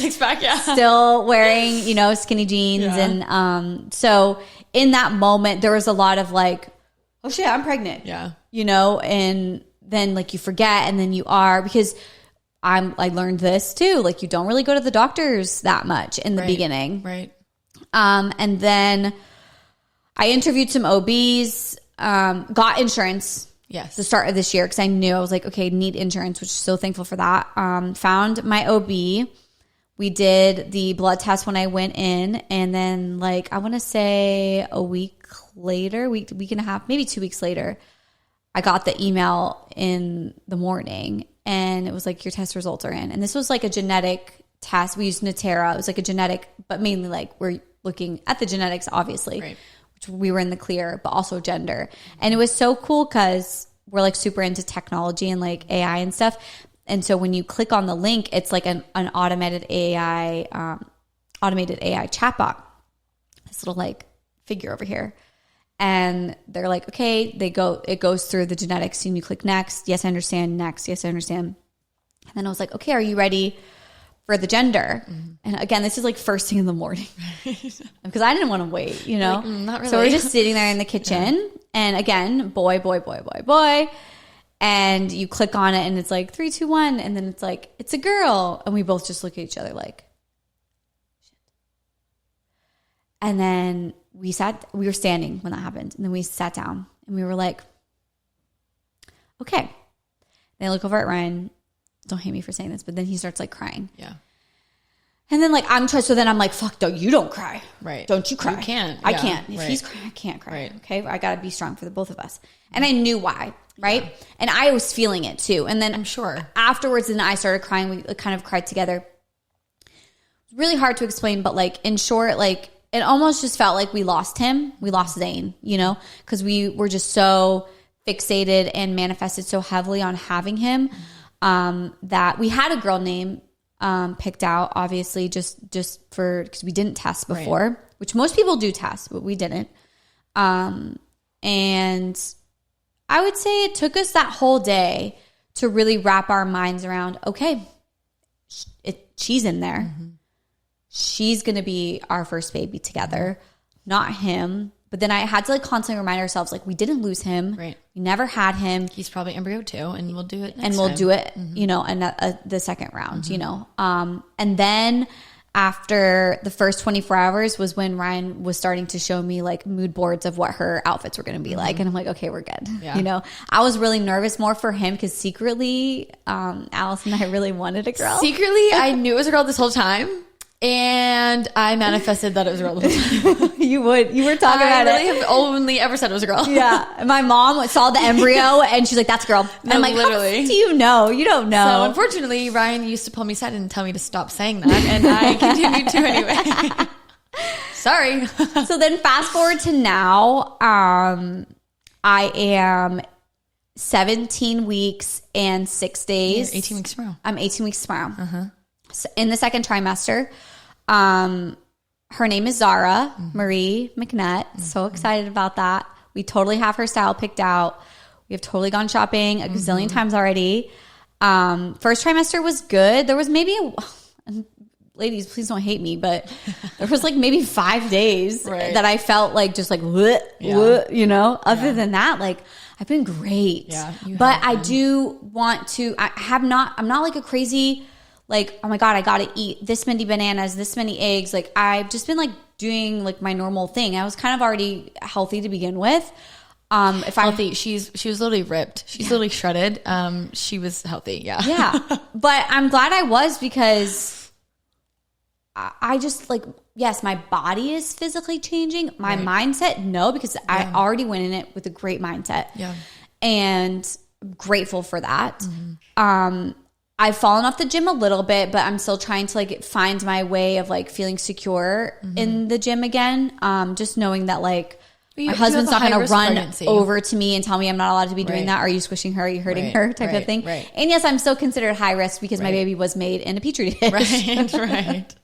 still wearing, you know, skinny jeans. And, so in that moment, there was a lot of like, oh shit, I'm pregnant. Yeah. You know, and then like you forget, and then you are, because I learned this too. Like you don't really go to the doctors that much in the beginning. Right. And then I interviewed some OBs, got insurance. Yes. The start of this year, because I knew I was like, okay, need insurance, which is so thankful for that. Found my OB. We did the blood test when I went in, and then like I want to say a week and a half, maybe 2 weeks later, I got the email in the morning, and it was like your test results are in. And this was like a genetic test. We used Natera. It was like a genetic, but mainly like we're looking at the genetics, obviously. Right. We were in the clear, but also gender. And it was so cool because we're like super into technology and like AI and stuff. And so when you click on the link, it's like an automated AI chatbot. This little like figure over here. And they're like, okay, it goes through the genetics, and you click next. Yes, I understand. Next. Yes, I understand. And then I was like, okay, are you ready for the gender? And again, this is like first thing in the morning because I didn't want to wait, you know? Like, not really. So we're just sitting there in the kitchen, and again, boy. And you click on it, and it's like 3, 2, 1. And then it's like, it's a girl. And we both just look at each other like, shit. And then we were standing when that happened. And then we sat down, and we were like, okay. Then I look over at Ryan. Don't hate me for saying this, but then he starts like crying. Yeah. And then like so then I'm like, fuck, you don't cry. Right. Don't you cry. You can't. I can't. If he's crying, I can't cry. Right. Okay. I got to be strong for the both of us. And I knew why. Right. Yeah. And I was feeling it too. And then I'm sure afterwards, then I started crying. We kind of cried together. Really hard to explain, but like in short, like it almost just felt like we lost him. We lost Zane, you know, because we were just so fixated and manifested so heavily on having him. That we had a girl name picked out, obviously, just because we didn't test before, which most people do test, but we didn't. And I would say it took us that whole day to really wrap our minds around, okay, she's in there. Mm-hmm. She's going to be our first baby together, not him. But then I had to like constantly remind ourselves, like, we didn't lose him. Right. We never had him. He's probably embryo too, and we'll do it next and we'll time. Do it, you know, and the second round, you know. And then after the first 24 hours was when Ryan was starting to show me like mood boards of what her outfits were going to be like. And I'm like, okay, we're good. Yeah. You know, I was really nervous more for him because secretly, Allison and I really wanted a girl. Secretly, I knew it was a girl this whole time. And I manifested that it was a girl the whole time. You were talking about it. I really have only ever said it was a girl. Yeah. My mom saw the embryo and she's like, that's a girl. And I'm like, literally. How do you know? You don't know. So unfortunately, Ryan used to pull me aside and tell me to stop saying that. And I continued to anyway. Sorry. So then fast forward to now, I am 17 weeks and 6 days. You're 18 weeks tomorrow. I'm 18 weeks tomorrow. Uh-huh. So in the second trimester. Her name is Zara Marie McNutt. Mm-hmm. So excited about that. We totally have her style picked out. We have totally gone shopping a gazillion times already. First trimester was good. There was maybe, ladies, please don't hate me, but there was like maybe 5 days that I felt like just like, you know, other than that, like I've been great. Yeah, but I do want to, I'm not like a crazy, like, oh my God, I got to eat this many bananas, this many eggs. Like I've just been like doing like my normal thing. I was kind of already healthy to begin with. If healthy, she was literally ripped. She's literally shredded. She was healthy. Yeah. Yeah. But I'm glad I was because I just like, yes, my body is physically changing. My mindset, no, because I already went in it with a great mindset. Yeah. And I'm grateful for that. Mm-hmm. I've fallen off the gym a little bit, but I'm still trying to like find my way of like feeling secure in the gym again. Just knowing that like my husband's not going to run over to me and tell me I'm not allowed to be doing that. Are you squishing her? Are you hurting her? Type of thing. Right. And yes, I'm still considered high risk because my baby was made in a petri dish. Right.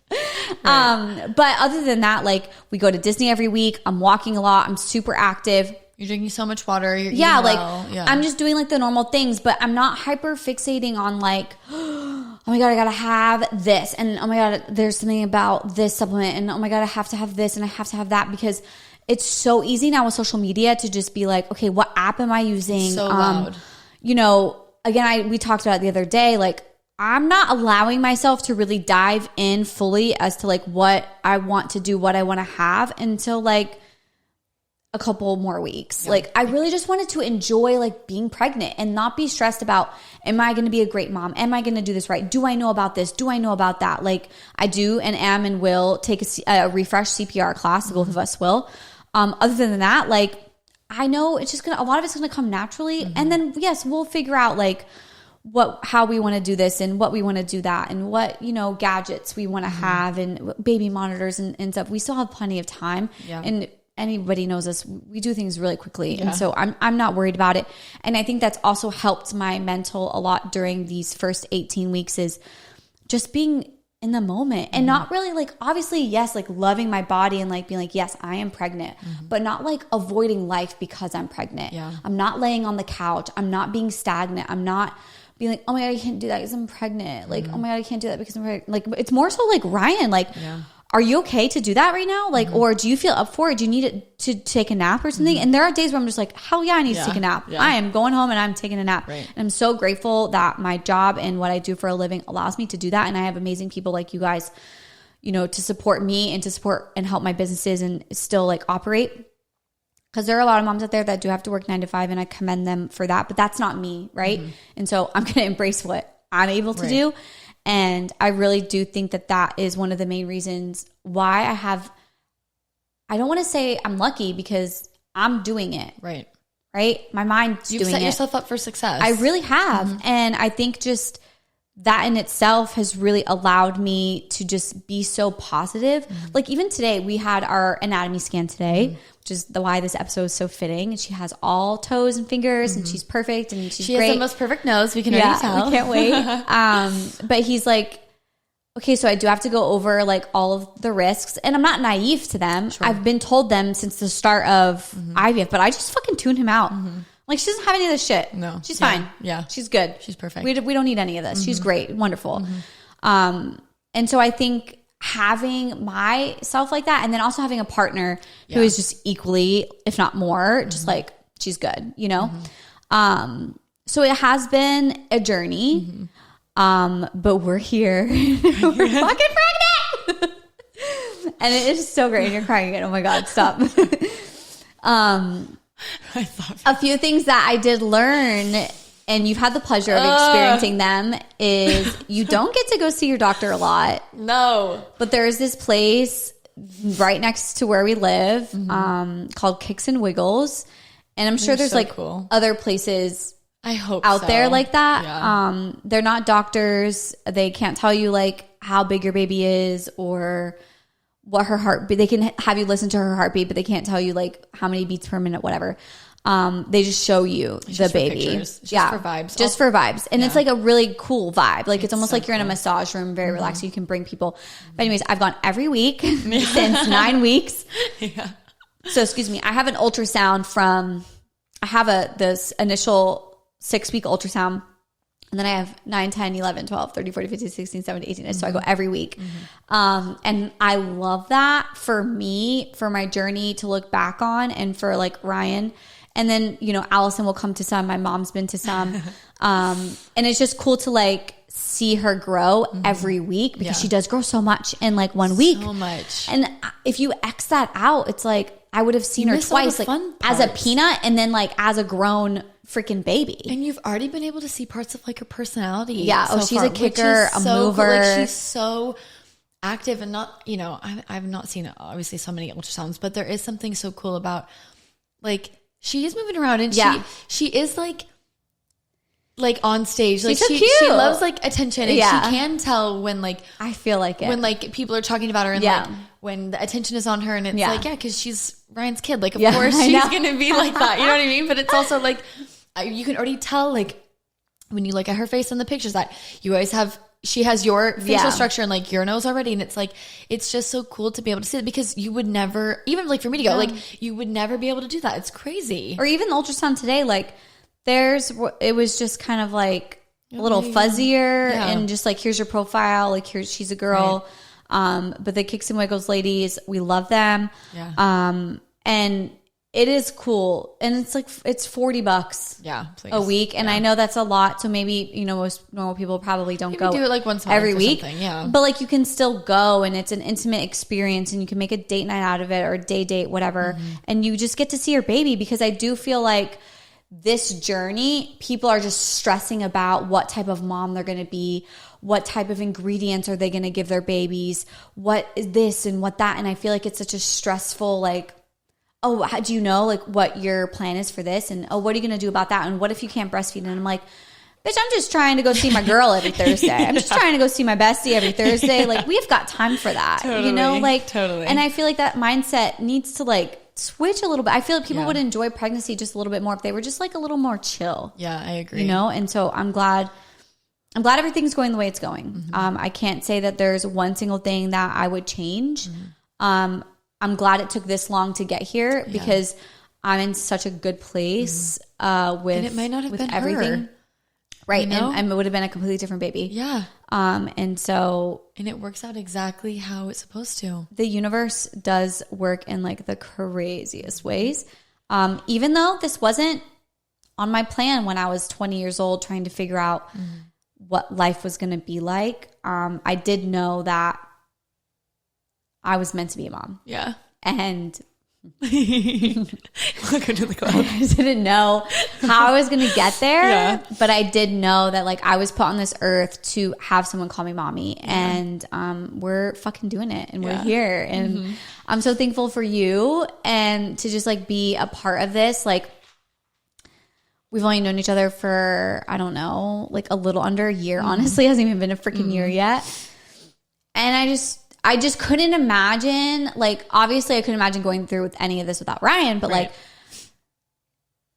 But other than that, like we go to Disney every week. I'm walking a lot. I'm super active. You're drinking so much water. You're eating well. I'm just doing like the normal things, but I'm not hyper fixating on like, oh my God, I gotta have this. And oh my God, there's something about this supplement. And oh my God, I have to have this and I have to have that, because it's so easy now with social media to just be like, okay, what app am I using? So loud. You know, again, we talked about it the other day, like I'm not allowing myself to really dive in fully as to like what I want to do, what I want to have until like a couple more weeks. Yeah. Like I really just wanted to enjoy like being pregnant and not be stressed about, am I going to be a great mom? Am I going to do this right? Do I know about this? Do I know about that? Like I do and am and will take a refresh CPR class. Both of us will. Other than that, like I know it's just a lot of it's going to come naturally. And then yes, we'll figure out like how we want to do this and what we want to do that and what, you know, gadgets we want to have and baby monitors and stuff. We still have plenty of time. Yeah. And anybody knows us, we do things really quickly. Yeah. And so I'm not worried about it. And I think that's also helped my mental a lot during these first 18 weeks is just being in the moment and not really like, obviously, yes, like loving my body and like being like, yes, I am pregnant, but not like avoiding life because I'm pregnant. Yeah. I'm not laying on the couch. I'm not being stagnant. I'm not being like, oh my God, I can't do that because I'm pregnant. Like, oh my God, I can't do that because I'm pregnant. Like, it's more so like Ryan, like, are you okay to do that right now? Like, or do you feel up for it? Do you need it to take a nap or something? And there are days where I'm just like, hell yeah, I need to take a nap. Yeah. I am going home and I'm taking a nap. Right. And I'm so grateful that my job and what I do for a living allows me to do that. And I have amazing people like you guys, you know, to support me and to support and help my businesses and still like operate. Because there are a lot of moms out there that do have to work 9 to 5 and I commend them for that. But that's not me, right? And so I'm going to embrace what I'm able to do. And I really do think that that is one of the main reasons why I don't want to say I'm lucky because I'm doing it. Right. My mind's doing it. You've set yourself up for success. I really have. And I think just that in itself has really allowed me to just be so positive. Like even today, we had our anatomy scan today, which is why this episode is so fitting. And she has all toes and fingers and she's perfect and she's great. She has the most perfect nose. We can already tell. We can't wait. But he's like, okay, so I do have to go over like all of the risks and I'm not naive to them. Sure. I've been told them since the start of IVF, but I just fucking tune him out. Like she doesn't have any of this shit. No. She's fine. Yeah. She's good. She's perfect. We don't need any of this. She's great. Wonderful. And so I think having myself like that and then also having a partner who is just equally, if not more, just like she's good, you know? So it has been a journey. But we're here. We're fucking pregnant. And it is so great. And you're crying again. Oh my God, stop. A few things that I did learn, and you've had the pleasure of experiencing them, is you don't get to go see your doctor a lot. No. But there is this place right next to where we live called Kicks and Wiggles. And I'm sure there's so like other places I hope out there like that. Yeah. They're not doctors. They can't tell you like how big your baby is or what her heartbeat. They can have you listen to her heartbeat, but they can't tell you like how many beats per minute, whatever. They just show you the baby. Just for vibes. Just for vibes. And it's like a really cool vibe. Like it's almost so like you're in a massage room, very relaxed. So you can bring people. But anyways, I've gone every week since 9 weeks. Yeah. So excuse me. I have an ultrasound this initial 6-week ultrasound. And then I have 9, 10, 11, 12, 13, 14, 15, 16, 17, 18. So I go every week. And I love that for me, for my journey to look back on and for like Ryan. And then, you know, Allison will come to some. My mom's been to some. And it's just cool to like see her grow every week because she does grow so much in like 1 week. So much. And if you X that out, it's like I would have seen her twice, like as a peanut and then like as a grown freaking baby. And you've already been able to see parts of like her personality. Yeah. So she's a kicker, a mover. Cool. Like she's so active and not, you know, I've not seen obviously so many ultrasounds, but there is something so cool about like she is moving around and she is like like on stage. Like she's so she cute. loves like attention, and she can tell when like I feel like it when like people are talking about her, and like when the attention is on her, and it's like because she's Ryan's kid. Like of course she's gonna be like that. You know what I mean? But it's also like you can already tell like when you look at her face in the pictures that you always have. She has your facial structure and like your nose already, and it's like it's just so cool to be able to see it because you would never, even like for me to go, like you would never be able to do that. It's crazy. Or even the ultrasound today, like it was just kind of like a little fuzzier and just like here's your profile, like here's she's a girl. Right. But the Kicks and Wiggles ladies, we love them. Yeah. And it is cool, and it's like it's $40 a week, and I know that's a lot. So maybe most normal people probably don't go do it like once a month every week, but like you can still go, and it's an intimate experience, and you can make a date night out of it or a day date, whatever, and you just get to see your baby. Because I do feel like this journey, people are just stressing about what type of mom they're going to be, what type of ingredients are they going to give their babies, what is this and what that, and I feel like it's such a stressful like. Oh, how do you know like what your plan is for this? And what are you going to do about that? And what if you can't breastfeed? And I'm like, bitch, I'm just trying to go see my girl every Thursday. I'm just trying to go see my bestie every Thursday. Like we've got time for that, Totally. And I feel like that mindset needs to like switch a little bit. I feel like people would enjoy pregnancy just a little bit more if they were just like a little more chill. Yeah, I agree. And so I'm glad everything's going the way it's going. I can't say that there's one single thing that I would change. I'm glad it took this long to get here because I'm in such a good place with and it might not have been everything. Her. Right. And it would have been a completely different baby. Yeah. And it works out exactly how it's supposed to. The universe does work in like the craziest ways. Even though this wasn't on my plan when I was 20 years old trying to figure out what life was going to be like, I did know that I was meant to be a mom. Yeah. And look into the cloud. I didn't know how I was going to get there, but I did know that like I was put on this earth to have someone call me mommy, and we're fucking doing it, and we're here, and I'm so thankful for you, and to just like be a part of this. Like we've only known each other for I don't know, like a little under a year. Honestly, it hasn't even been a freaking year yet, and I just couldn't imagine, like, obviously I couldn't imagine going through with any of this without Ryan, but like,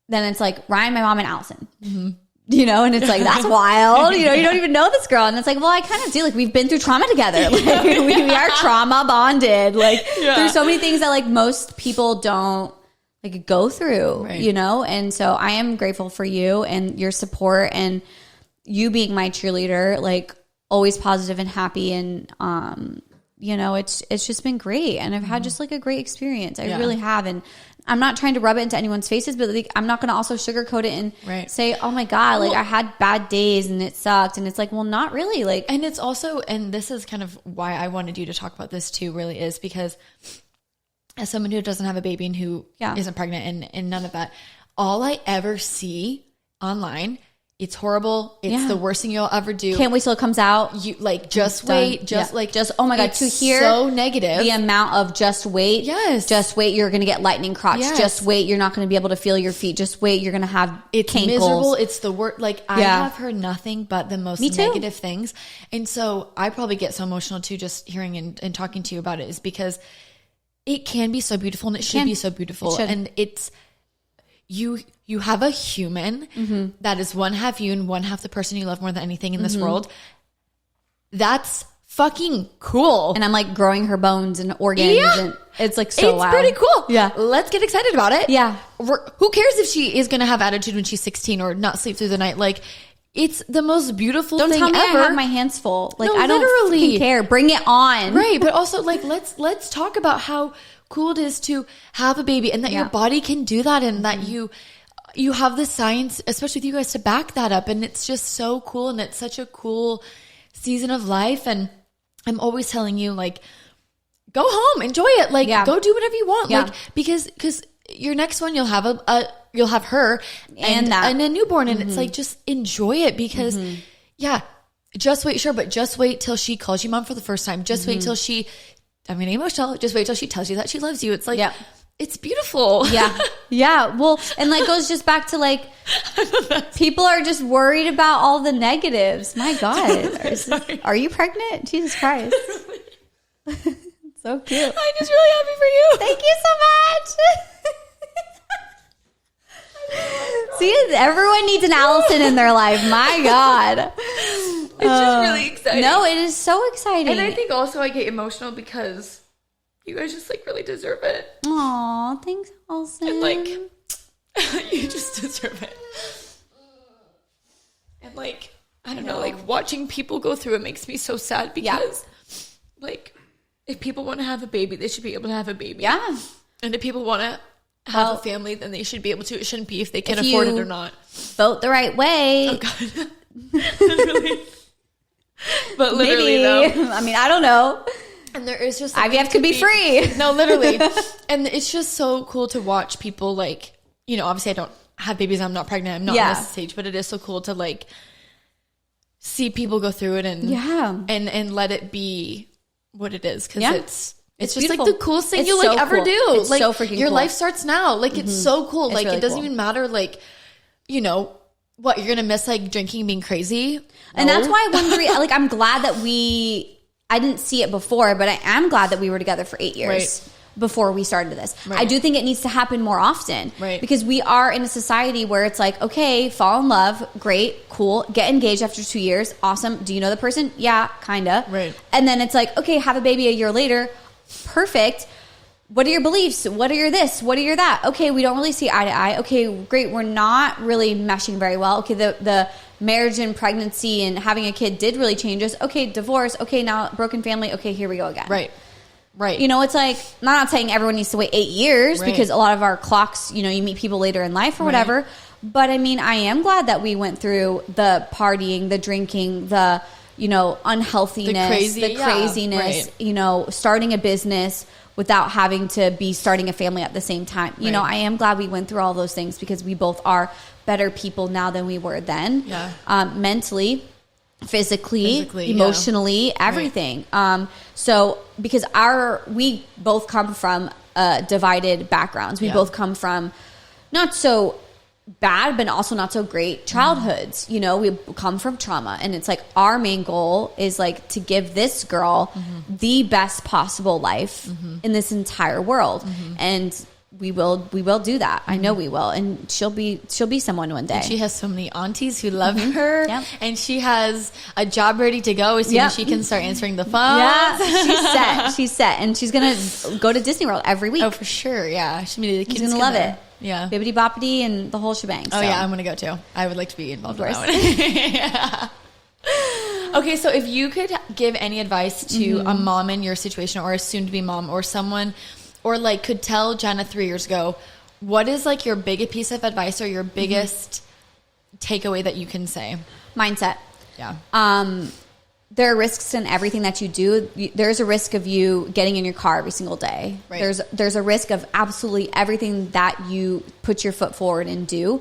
then it's like Ryan, my mom, and Allison, and it's like, that's wild. You don't even know this girl. And it's like, well, I kind of do. Like, we've been through trauma together. Like, we are trauma bonded. Like, there's so many things that like most people don't like go through, And so I am grateful for you and your support and you being my cheerleader, like always positive and happy. And, it's just been great. And I've had just like a great experience. I really have. And I'm not trying to rub it into anyone's faces, but like, I'm not going to also sugarcoat it and say, oh my God, like I had bad days and it sucked. And it's like, well, not really. Like, and it's also, and this is kind of why I wanted you to talk about this too, really is because as someone who doesn't have a baby and who isn't pregnant and none of that, all I ever see online, it's horrible. It's the worst thing you'll ever do. Can't wait till it comes out. You like just wait, just oh my God, to hear so negative. The amount of just wait. Yes. Just wait, you're going to get lightning crotch. Yes. Just wait, you're not going to be able to feel your feet. Just wait, you're going to have cankles. Miserable. It's the worst. Like I have heard nothing but the most negative things. And so I probably get so emotional too, just hearing and talking to you about it is because it can be so beautiful and it should be so beautiful. And it's, you have a human that is one half you and one half the person you love more than anything in this world. That's fucking cool. And I'm like growing her bones and organs and it's like so wild. It's pretty cool. Yeah. Let's get excited about it. Yeah. Who cares if she is going to have attitude when she's 16 or not sleep through the night? Like it's the most beautiful thing ever. Don't tell me I have my hands full. Like no, I don't literally care. Bring it on. Right. But also like let's talk about how cool it is to have a baby and that your body can do that and that you have the science, especially with you guys, to back that up. And it's just so cool. And it's such a cool season of life. And I'm always telling you, like, go home, enjoy it. Like, go do whatever you want. Like, because your next one, you'll have you'll have her and a newborn. And it's like, just enjoy it because just wait. Sure. But just wait till she calls you mom for the first time. Just wait till I'm getting emotional. Just wait till she tells you that she loves you. It's like, it's beautiful. Yeah. Well, and like goes just back to like, people are just worried about all the negatives. My God. Are you pregnant? Jesus Christ. So cute. I'm just really happy for you. Thank you so much. See, everyone needs an Allison in their life. My God. It's just really exciting. No, it is so exciting. And I think also I get emotional because you guys just like really deserve it. Aw, thanks, Allison. And like, you just deserve it. And like, I don't know, like watching people go through it makes me so sad because like, if people want to have a baby, they should be able to have a baby. Yeah. And if people want to have a family, then they should be able to. It shouldn't be if they can afford it or not. Vote the right way. Oh, God. Literally. But literally, though. I mean, I don't know. And there is just... IVF could be free. No, literally. And it's just so cool to watch people, like... You know, obviously I don't have babies. I'm not pregnant. I'm not in this stage. But it is so cool to, like, see people go through it and and let it be what it is. Because it's just beautiful. Like the coolest thing you'll like ever do. It's like, so freaking your cool. life starts now. Like it's so cool. It's like really it doesn't cool. even matter. Like, you know, what you're gonna miss like drinking and being crazy. And that's why like I'm glad that I didn't see it before, but I am glad that we were together for 8 years before we started this. Right. I do think it needs to happen more often because we are in a society where it's like, okay, fall in love, great, cool, get engaged after 2 years, awesome. Do you know the person? Yeah, kinda. Right. And then it's like, okay, have a baby a year later, perfect. What are your beliefs? What are your this? What are your that? Okay, we don't really see eye to eye. Okay, great. We're not really meshing very well. Okay, the marriage and pregnancy and having a kid did really change us. Okay, divorce. Okay, now broken family. Okay, here we go again. Right. You know, it's like, I'm not saying everyone needs to wait 8 years because a lot of our clocks, you know, you meet people later in life or whatever. But I mean, I am glad that we went through the partying, the drinking, the, you know, unhealthiness, the craziness, you know, starting a business without having to be starting a family at the same time. You know, I am glad we went through all those things because we both are better people now than we were then. Mentally, physically, emotionally, everything. So because we both come from divided backgrounds. We both come from not so bad, but also not so great childhoods. You know, we come from trauma, and it's like our main goal is like to give this girl the best possible life in this entire world. And we will do that. I know we will. And she'll be someone one day. And she has so many aunties who love her. And she has a job ready to go as soon as she can start answering the phone. She's set. And she's going to go to Disney World every week. Oh, for sure. Yeah. She's going to love it. Yeah. Bibbidi boppity and the whole shebang. Oh, yeah. I'm going to go too. I would like to be involved in that one. Okay. So if you could give any advice to a mom in your situation or a soon to be mom or someone, or like could tell Jenna 3 years ago, what is like your biggest piece of advice or your biggest takeaway that you can say? Mindset. Yeah. There are risks in everything that you do. There's a risk of you getting in your car every single day. Right. There's a risk of absolutely everything that you put your foot forward and do.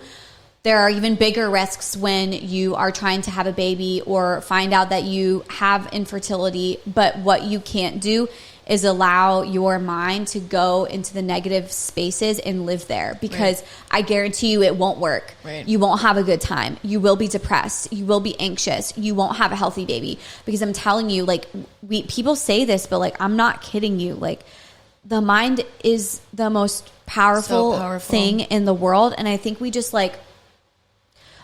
There are even bigger risks when you are trying to have a baby or find out that you have infertility, but what you can't do is allow your mind to go into the negative spaces and live there because I guarantee you it won't work. You won't have a good time. You will be depressed. You will be anxious. You won't have a healthy baby because I'm telling you, like, people say this, but like, I'm not kidding you. Like, the mind is the most powerful thing in the world. And I think we just like,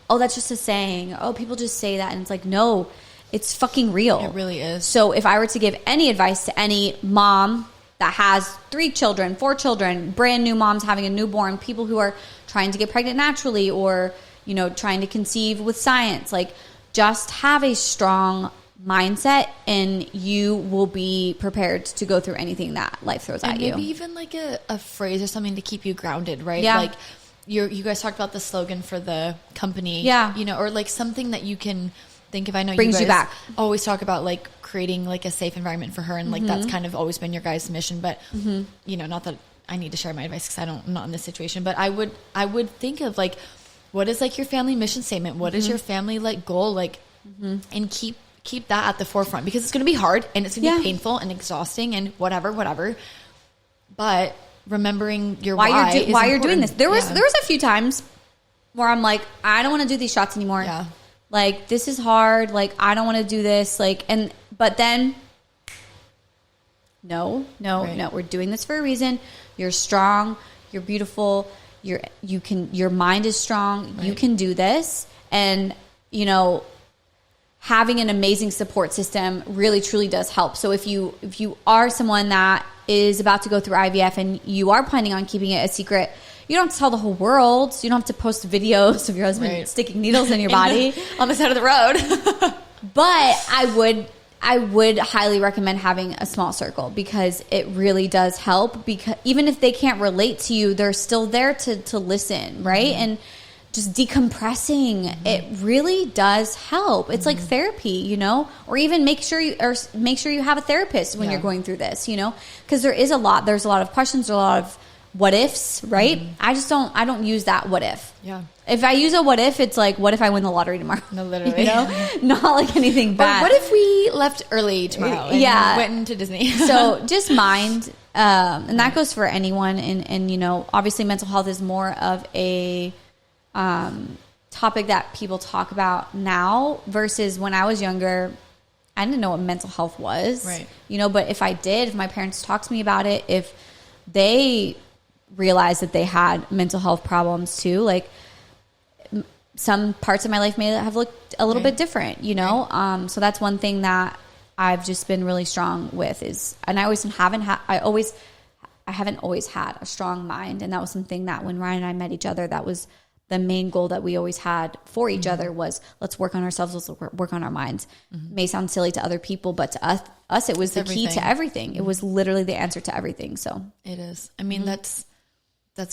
oh, that's just a saying. Oh, people just say that. And it's like, no, it's fucking real. It really is. So if I were to give any advice to any mom that has 3 children, 4 children, brand new moms having a newborn, people who are trying to get pregnant naturally or, you know, trying to conceive with science, like just have a strong mindset and you will be prepared to go through anything that life throws at you. Maybe even like a phrase or something to keep you grounded, right? Yeah. Like you guys talked about the slogan for the company. Yeah. You know, or like something that you can think of. I know brings you guys you back. Always talk about like creating like a safe environment for her, and like that's kind of always been your guys' mission. But you know, not that I need to share my advice because I'm not in this situation. But I would think of like, what is like your family mission statement? What is your family like goal? Like, and keep that at the forefront because it's going to be hard and it's going to be painful and exhausting and whatever. But remembering your why you're doing this. There was a few times where I'm like, I don't want to do these shots anymore. Yeah. Like, this is hard. Like, I don't want to do this. Like, but then, no, we're doing this for a reason. You're strong. You're beautiful. Your mind is strong. Right. You can do this. And, you know, having an amazing support system really truly does help. So if you are someone that is about to go through IVF and you are planning on keeping it a secret, you don't have to tell the whole world. So you don't have to post videos of your husband sticking needles in your body on the side of the road. But I would highly recommend having a small circle, because it really does help. Because even if they can't relate to you, they're still there to listen, right? Mm-hmm. And just decompressing, it really does help. It's like therapy, you know, or even make sure you have a therapist when you're going through this, you know, because there's a lot of questions, a lot of what ifs, right? I don't use that what if. Yeah. If I use a what if, it's like, what if I win the lottery tomorrow? No, literally. You know? Not like anything bad. Or what if we left early tomorrow and went into Disney? So just mind, and that goes for anyone. And, you know, obviously mental health is more of a topic that people talk about now versus when I was younger. I didn't know what mental health was. Right. You know, but if my parents talked to me about it, if they realized that they had mental health problems too, like some parts of my life may have looked a little bit different, you know? Right. So that's one thing that I've just been really strong with and I haven't always had a strong mind. And that was something that when Ryan and I met each other, that was the main goal that we always had for each other was, let's work on ourselves. Let's work on our minds. May sound silly to other people, but to us, it was the key to everything. It was literally the answer to everything. So it is. I mean, that's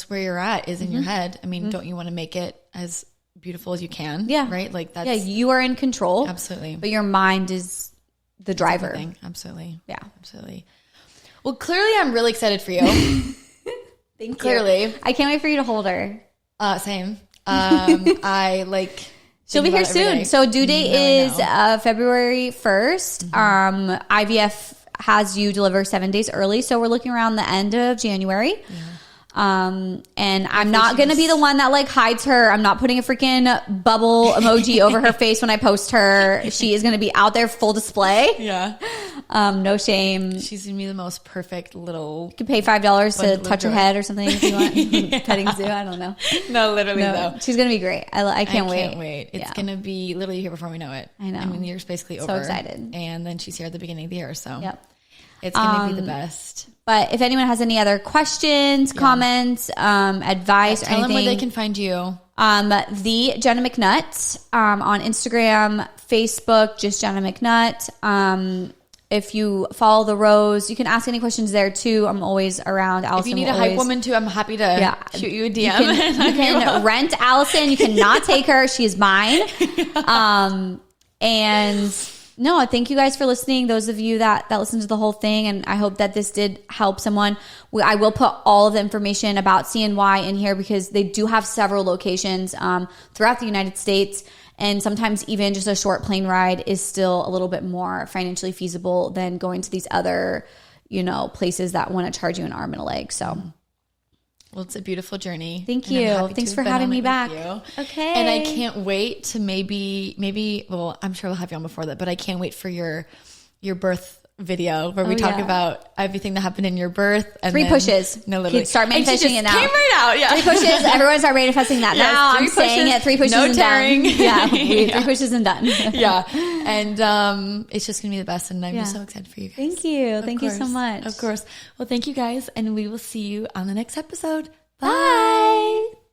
where you're at, is in your head. I mean, don't you want to make it as beautiful as you can? Yeah. Right. Like that's, you are in control. Absolutely. But your mind is the driver. Absolutely. Yeah. Absolutely. Well, clearly I'm really excited for you. Thank you. Clearly. I can't wait for you to hold her. Same. I like. She'll be here soon. So due date is February 1st. IVF has you deliver 7 days early. So we're looking around the end of January. Yeah. And I'm not going to be the one that like hides her. I'm not putting a freaking bubble emoji over her face when I post her. She is going to be out there full display. Yeah. No shame. She's going to be the most perfect little. You can pay $5 to touch her head or something if you want. Petting zoo. I don't know. No, literally though. She's going to be great. I can't wait. It's going to be literally here before we know it. I know. I mean, the year's basically over. So excited. And then she's here at the beginning of the year. So it's going to be the best. But if anyone has any other questions, comments, advice, or anything, tell them where they can find you. The Jenna McNutt on Instagram, Facebook, just Jenna McNutt. If you follow the Rose, you can ask any questions there too. I'm always around. Allison, if you need a hype woman too, I'm happy to shoot you a DM. You can rent Allison. You cannot take her. She is mine. And no, thank you guys for listening. Those of you that listened to the whole thing, and I hope that this did help someone. I will put all of the information about CNY in here because they do have several locations throughout the United States. And sometimes even just a short plane ride is still a little bit more financially feasible than going to these other, you know, places that want to charge you an arm and a leg. So, well, it's a beautiful journey. Thank you. Thanks for having me back. Okay. And I can't wait to maybe, well, I'm sure we'll have you on before that, but I can't wait for your birth video where we talk about everything that happened in your birth. And 3 pushes. No, literally. Start manifesting it now. Came right out. Yeah. 3 pushes. Everyone start manifesting that now. I'm saying it. 3 pushes no and tearing. Done. Yeah. 3 pushes and done. Yeah. And it's just going to be the best. And I'm just so excited for you guys. Thank you. Thank you so much. Of course. Well, thank you guys. And we will see you on the next episode. Bye.